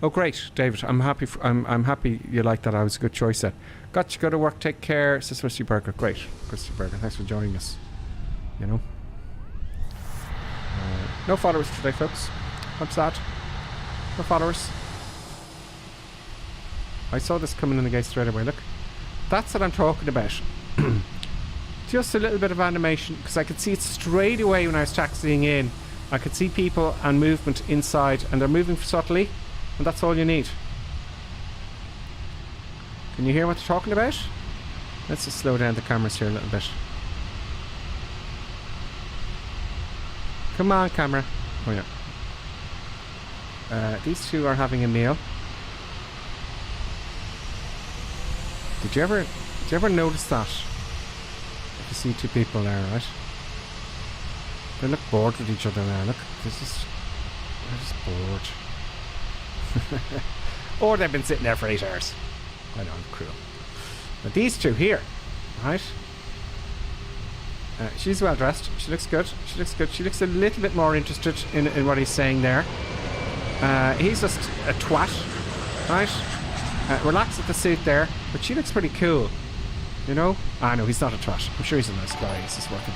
Oh, great, David. I'm happy. I'm happy you like that. I was a good choice then. Got to go to work. Take care. Says Christy Berger. Great, Christy Berger. Thanks for joining us. You know. No followers today, folks. I'm sad. No followers. I saw this coming in the gate straight away. Look, that's what I'm talking about. Just a little bit of animation, because I could see it straight away when I was taxiing in. I could see people and movement inside, and they're moving subtly, and that's all you need. Can you hear what they're talking about? Let's just slow down the cameras here a little bit. Come on, camera. Oh yeah. These two are having a meal. Did you ever notice that? If you see two people there, right? They look bored with each other now. Look, they're just bored. Or they've been sitting there for 8 hours. I know, I'm cruel. But these two here, right? She's well dressed. She looks good. She looks good. She looks a little bit more interested in what he's saying there. He's just a twat, right? Relaxed at the seat there, but she looks pretty cool. You know? Ah, no, he's not a twat. I'm sure he's a nice guy. He's just working.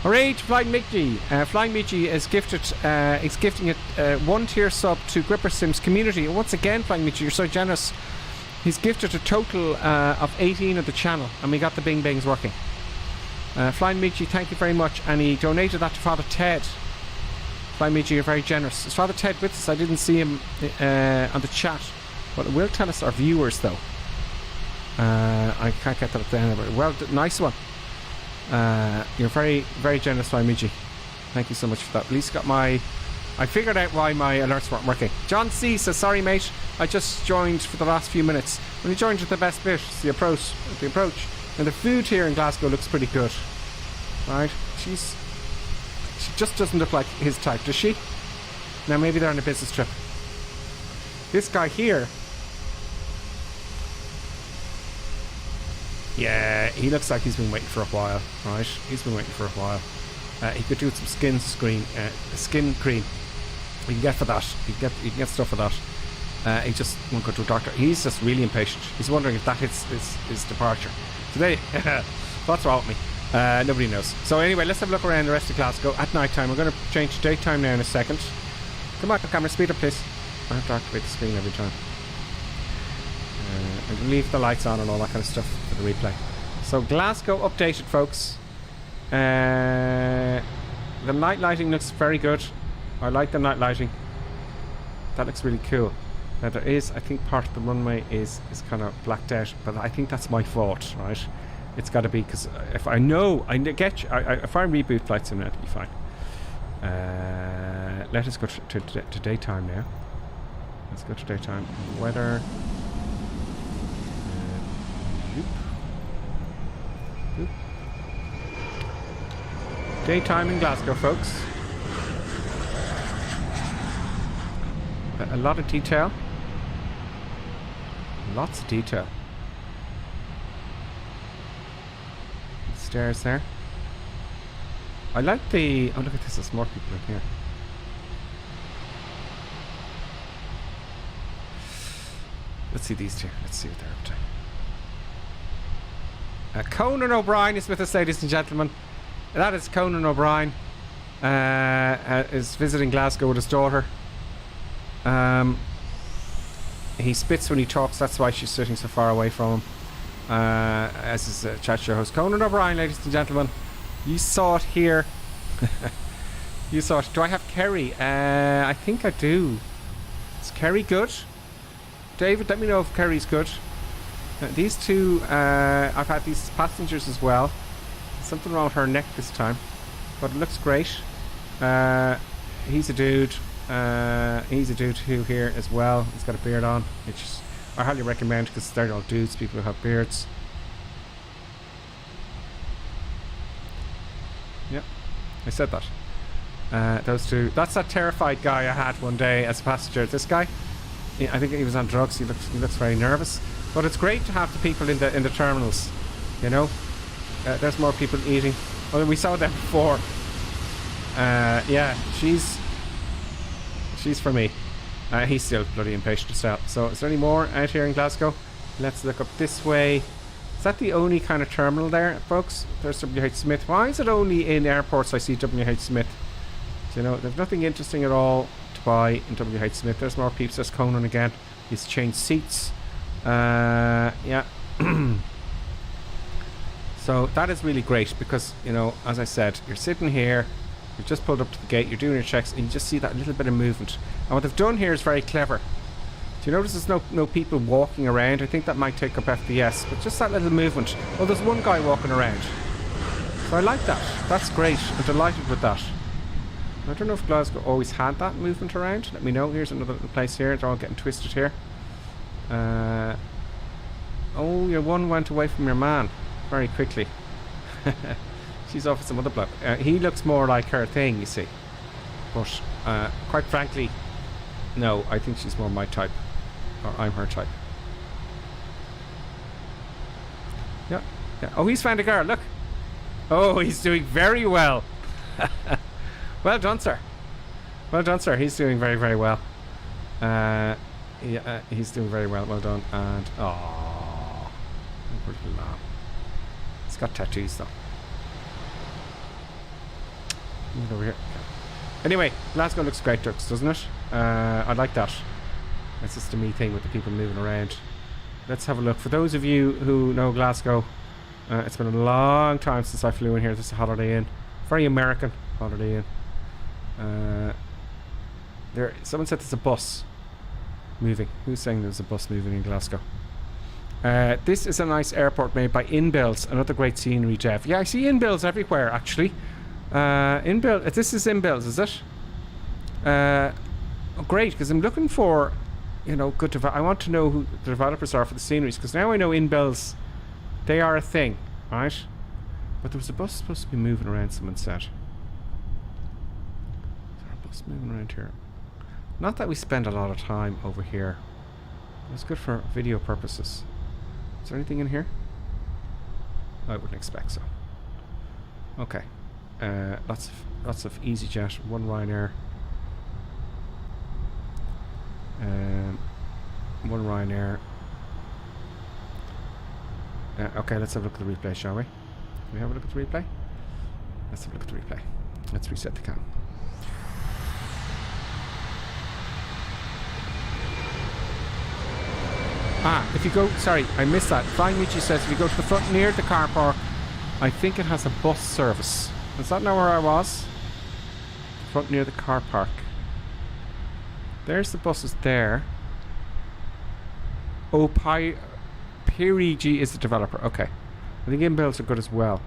Alright, Flying Mickey. Flying Mickey is gifted. Is gifting a 1-tier sub to Gripper Sims community. And once again, Flying Mickey, you're so generous. He's gifted a total of 18 of the channel, and we got the Bing Bangs working. Flying Mickey, thank you very much. And he donated that to Father Ted. Flying Mickey, you're very generous. Is Father Ted with us? I didn't see him on the chat. But it will tell us our viewers, though. I can't get that up there. Well, nice one. You're very, very generous, Flymichi. Thank you so much for that. At least got my... I figured out why my alerts weren't working. John C says, sorry, mate. I just joined for the last few minutes. When you joined at the best bit, it's the approach. And the food here in Glasgow looks pretty good. Right? She just doesn't look like his type, does she? Now, maybe they're on a business trip. This guy here... Yeah, he looks like he's been waiting for a while, right? He's been waiting for a while. He could do with some skin cream. You can get for that. You can get stuff for that. He just won't go to a doctor. He's just really impatient. He's wondering if that hits his departure. Today, what's wrong with me? Nobody knows. So anyway, let's have a look around the rest of Glasgow at night time. We're going to change to daytime now in a second. Come on, camera, speed up, please. I have to activate the screen every time. And leave the lights on and all that kind of stuff for the replay. So Glasgow updated, folks. The night lighting looks very good. I like the night lighting. That looks really cool. Now there is, I think part of the runway is kind of blacked out, but I think that's my fault, right? It's got to be, because if I know, if I reboot Flight Sim, it'll be fine. Let us go to daytime now. Let's go to daytime. Weather. Boop. Daytime in Glasgow, folks. A lot of detail. Lots of detail. Stairs there. I like the... Oh, look at this. There's more people in here. Let's see these two. Let's see what they're up to. Conan O'Brien is with us, ladies and gentlemen. That is Conan O'Brien. Is visiting Glasgow with his daughter. He spits when he talks. That's why she's sitting so far away from him. As his chat show host, Conan O'Brien, ladies and gentlemen. You saw it here. You saw it. Do I have Kerry? I think I do. Is Kerry good? David, let me know if Kerry's good. These two, I've had these passengers as well. Something wrong with her neck this time, but it looks great. He's a dude. He's a dude who here as well. He's got a beard on, which I highly recommend because they're all dudes, people who have beards. Yep, I said that. Those two. That's that terrified guy I had one day as a passenger. This guy, I think he was on drugs. He looks very nervous. But it's great to have the people in the terminals. You know, there's more people eating. Well, we saw them before. Yeah, she's for me. He's still bloody impatient to start. So is there any more out here in Glasgow? Let's look up this way. Is that the only kind of terminal there, folks? There's WH Smith. Why is it only in airports I see WH Smith? So, you know, there's nothing interesting at all to buy in WH Smith. There's more peeps. There's Conan again. He's changed seats. Yeah. So that is really great because, you know, as I said, you're sitting here, you've just pulled up to the gate, you're doing your checks, and you just see that little bit of movement. And what they've done here is very clever. Do you notice there's no people walking around? I think that might take up FDS, but just that little movement. Oh, there's one guy walking around. So I like that. That's great. I'm delighted with that. I don't know if Glasgow always had that movement around. Let me know. Here's another little place here. They're all getting twisted here. Oh, your one went away from your man very quickly. She's off with some other bloke. He looks more like her thing, you see. But quite frankly, no, I think she's more my type. Or I'm her type. Yeah. Oh, he's found a girl, look. Oh, he's doing very well. Well done, sir. Well done, sir. He's doing very, very well. Yeah, he's doing very well. Well done. And, oh, little lamb. He's got tattoos, though. Move over here. Anyway, Glasgow looks great, doesn't it? I like that. That's just a me thing with the people moving around. Let's have a look. For those of you who know Glasgow, it's been a long time since I flew in here. This is a Holiday Inn. Very American Holiday Inn. Someone said there's a bus moving. Who's saying there's a bus moving in Glasgow? This is a nice airport made by Inbills. Another great scenery, Jeff. Yeah, I see Inbills everywhere, actually. This is Inbills, is it? Oh, great, because I'm looking for, you know, I want to know who the developers are for the sceneries, because now I know Inbills, they are a thing, right? But there was a bus supposed to be moving around, someone said. Is there a bus moving around here? Not that we spend a lot of time over here. It's good for video purposes. Is there anything in here? I wouldn't expect so. Okay. Lots of EasyJet, one Ryanair. one Ryanair. Okay, let's have a look at the replay, shall we? Can we have a look at the replay? Let's have a look at the replay. Let's reset the cam. If you go, sorry, I missed that. Flying Michi says if you go to the front near the car park, I think it has a bus service. Is that not where I was? Front near the car park. There's the buses there. Oh, PREG is the developer. Okay. I think inbuilds are good as well.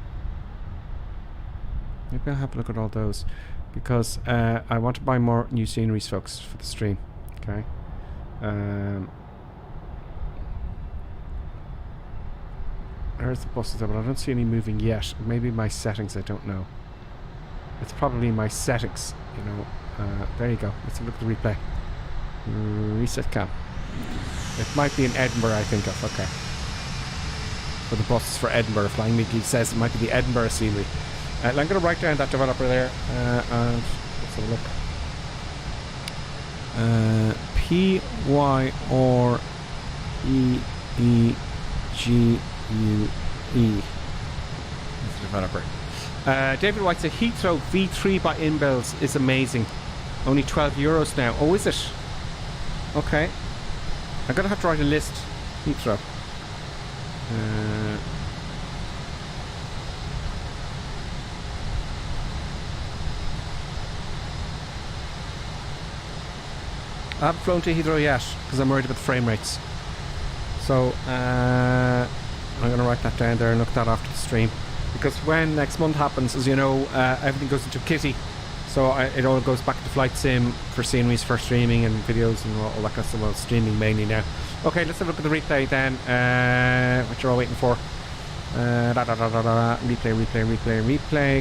Maybe I'll have a look at all those. Because I want to buy more new sceneries, folks, for the stream. Okay. There's the buses there, but I don't see any moving yet. Maybe my settings, I don't know. It's probably my settings, you know. There you go. Let's have a look at the replay. Reset cam. It might be in Edinburgh, I think of. Okay. For the buses for Edinburgh. Flying Mickey says it might be the Edinburgh scenery. I'm going to write down that developer there. And let's have a look. PYREEGUE. That's the developer. David White said Heathrow V3 by inbuilds is amazing. Only €12 now. Oh, is it? Okay. I'm going to have to write a list. Heathrow. I haven't flown to Heathrow yet because I'm worried about the frame rates. So I'm going to write that down there and look that after the stream. Because when next month happens, as you know, everything goes into Kitty. So it all goes back to Flight Sim for sceneries, for streaming and videos and all that kind of stuff. Well, streaming mainly now. Okay, let's have a look at the replay then, what you're all waiting for. Replay.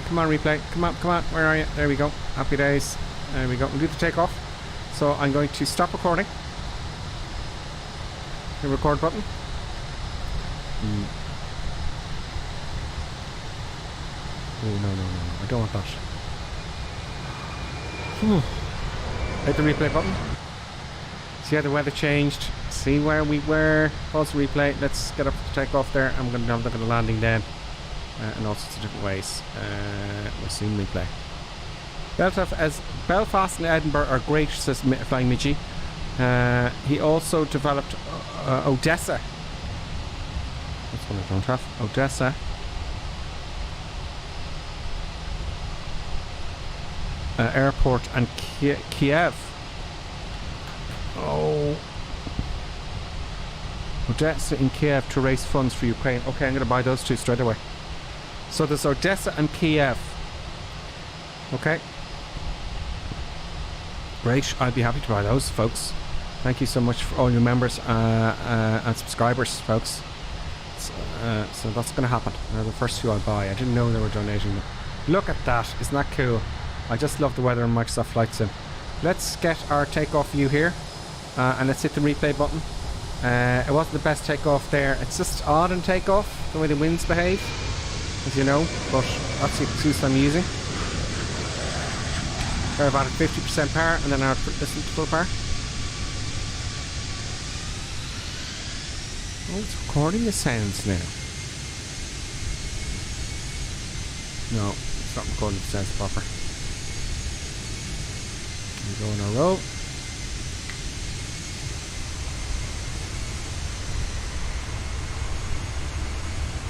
Come on, replay. Come on. Where are you? There we go. Happy days. There we go. We'll do the takeoff. So I'm going to stop recording. The record button. Oh, no. I don't want that. Hit the replay button. See how the weather changed. See where we were. Pause the replay. Let's get up to take off there. I'm going to have a look at the landing then. In all sorts of different ways. We'll soon replay. Belfast and Edinburgh are great, says Flying Michi. He also developed Odessa. That's one I don't have. Odessa. Airport and Kiev. Oh. Odessa and Kiev to raise funds for Ukraine. Okay, I'm going to buy those two straight away. So there's Odessa and Kiev. Okay. Great. I'd be happy to buy those, folks. Thank you so much for all your members and subscribers, folks. So that's going to happen. They're the first two I'll buy. I didn't know they were donating them. Look at that. Isn't that cool? I just love the weather in Microsoft Flight Sim. Let's get our takeoff view here. And let's hit the replay button. It wasn't the best takeoff there. It's just odd in takeoff, the way the winds behave, as you know. But that's the excuse I'm using. They're about at 50% power, and then I'll listen to full power. Oh, it's recording the sounds now. No, it's not recording the sounds proper. We go in a row.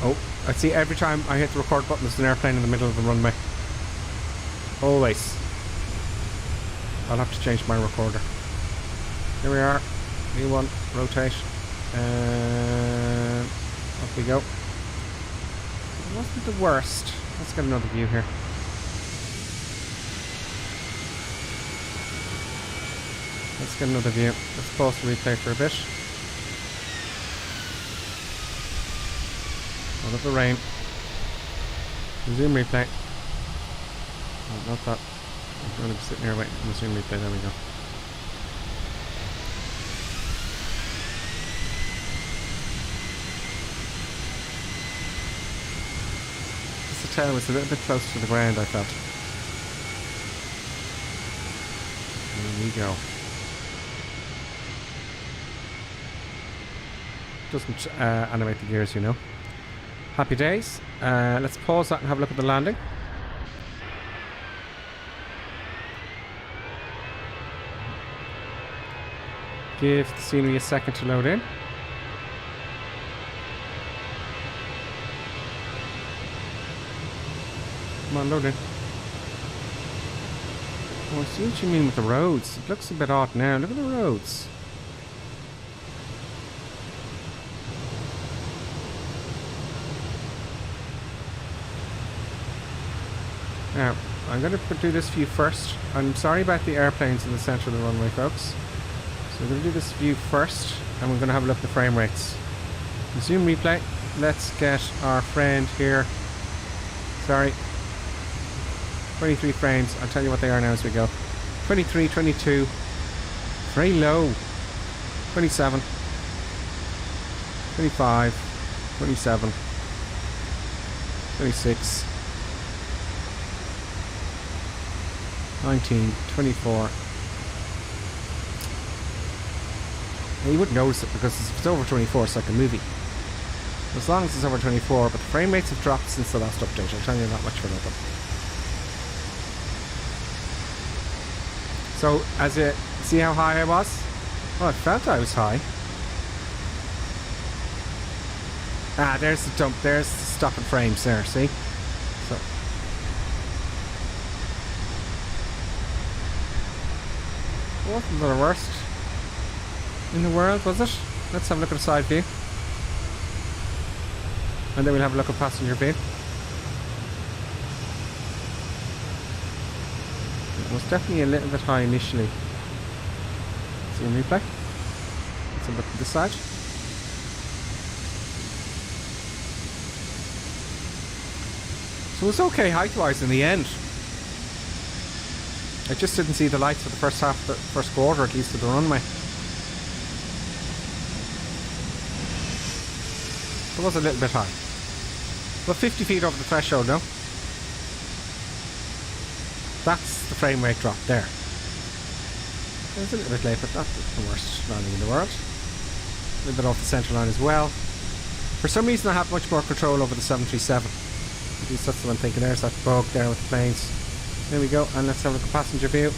Oh, I see every time I hit the record button there's an airplane in the middle of the runway. Always. I'll have to change my recorder. Here we are. V1, rotate. Up we go. It wasn't the worst. Let's get another view here. Let's get another view. Let's pause the replay for a bit. Out of the rain. Resume replay. Oh, not that. I'm going to be sitting here waiting for the resume replay. There we go. Just the tail was a little bit close to the ground, I felt. There we go. doesn't animate the gears, you know. Happy days. Let's pause that and have a look at the landing. Give the scenery a second to load in. Come on, load in. Oh, I see what you mean with the roads. It looks a bit odd now. Look at the roads. Now, I'm going to do this view first. I'm sorry about the airplanes in the centre of the runway, folks. So we're going to do this view first, and we're going to have a look at the frame rates. Resume replay. Let's get our friend here. Sorry. 23 frames. I'll tell you what they are now as we go. 23, 22. Very low. 27. 25. 27. 26. 19, 24. Now you wouldn't notice it because it's over 24, it's like a movie. As long as it's over 24, but the frame rates have dropped since the last update. I'll tell you that much for nothing. So, as you see how high I was? Oh, I felt I was high. Ah, there's the dump. There's the stopping frames there, see? So. Wasn't the worst in the world, was it? Let's have a look at the side view. And then we'll have a look at passenger view. It was definitely a little bit high initially. See a replay? Let's have a look at this side. So it was okay height-wise in the end. I just didn't see the lights for the first half, the first quarter at least of the runway. It was a little bit high. But 50 feet over the threshold now. That's the frame rate drop there. It was a little bit late, but that's the worst landing in the world. A little bit off the centre line as well. For some reason I have much more control over the 737. At least that's what I'm thinking. There's that bug there with the planes. There we go, and let's have a look at passenger view.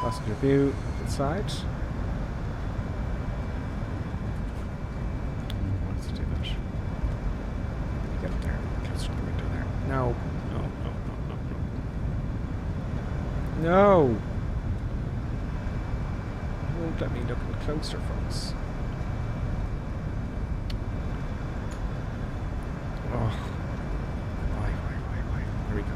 Passenger view inside. Let's do that. Get up there, closer to the window there. No, no, no, no, no, no. No! Won't let me look closer, folks. Oh. Why? Here we go.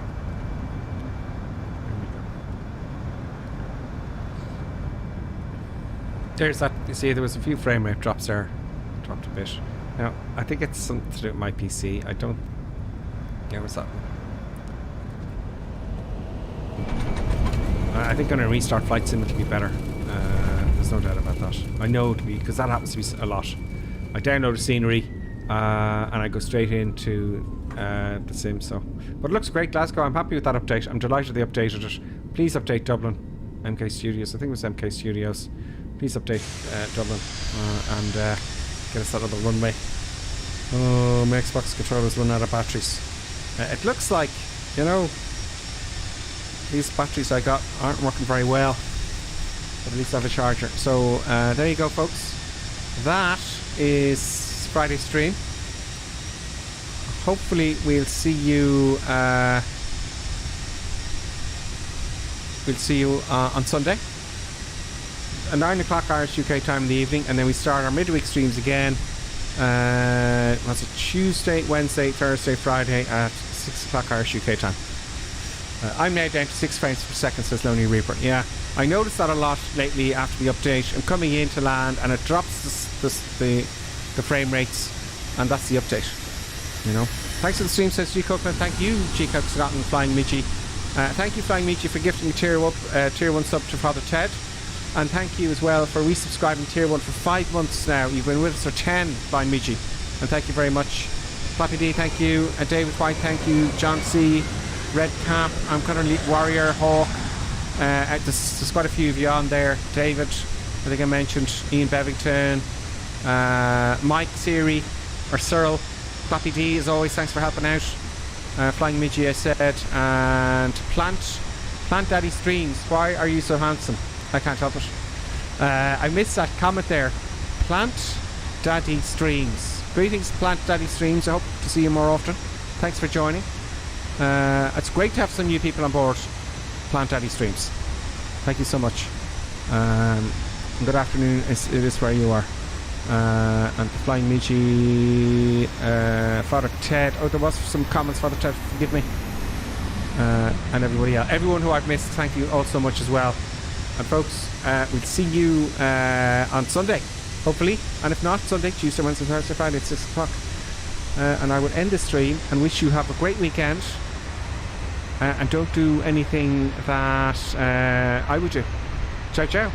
There's that. You see, there was a few frame rate drops there. Dropped a bit. Now, I think it's something to do with my PC. I don't... Yeah, what's that? I think on a restart flight sim it'll be better. There's no doubt about that. I know it'll be, because that happens to be a lot. I download the scenery and I go straight into the sim. So, but it looks great, Glasgow. I'm happy with that update. I'm delighted they updated it. Please update Dublin, MK Studios. I think it was MK Studios. Please update Dublin and get us that other runway. Oh, my Xbox controller's run out of batteries. It looks like, you know, these batteries I got aren't working very well. But at least I have a charger. So there you go, folks. That is Friday's stream. Hopefully we'll see you on Sunday at 9 o'clock Irish UK time in the evening, and then we start our midweek streams again. What's it? Tuesday, Wednesday, Thursday, Friday at 6 o'clock Irish UK time. I'm now down to 6 frames per second, says Lonely Reaper. Yeah, I noticed that a lot lately after the update. I'm coming into land and it drops the frame rates, and that's the update. You know. Thanks for the stream, says G Cookman. Thank you, G Cook Scotland, Flying Michi. Thank you, Flying Michi, for gifting me tier 1 sub to Father Ted. And thank you as well for resubscribing tier 1 for 5 months now. You've been with us for 10, Flying Michi. And thank you very much. Flappy D, thank you. David White, thank you. John C. Red Cap, I'm kind of Warrior, Hawk. There's quite a few of you on there. David, I think I mentioned. Ian Bevington, Mike Siri, or Cyril. Floppy D, as always, thanks for helping out. Flying Midgie, I said. And Plant Daddy Streams, why are you so handsome? I can't help it. I missed that comment there. Plant Daddy Streams. Greetings, Plant Daddy Streams. I hope to see you more often. Thanks for joining. It's great to have some new people on board Plant Daddy Streams. Thank you so much. Good afternoon. It is where you are. And Flying Midgie, Father Ted. Oh, there was some comments, Father Ted. Forgive me. And everybody else. Everyone who I've missed, thank you all so much as well. And folks, we'll see you on Sunday, hopefully. And if not, Sunday, Tuesday, Wednesday, Thursday, Friday at 6 o'clock. And I will end the stream and wish you have a great weekend. And don't do anything that I would do. Ciao, ciao.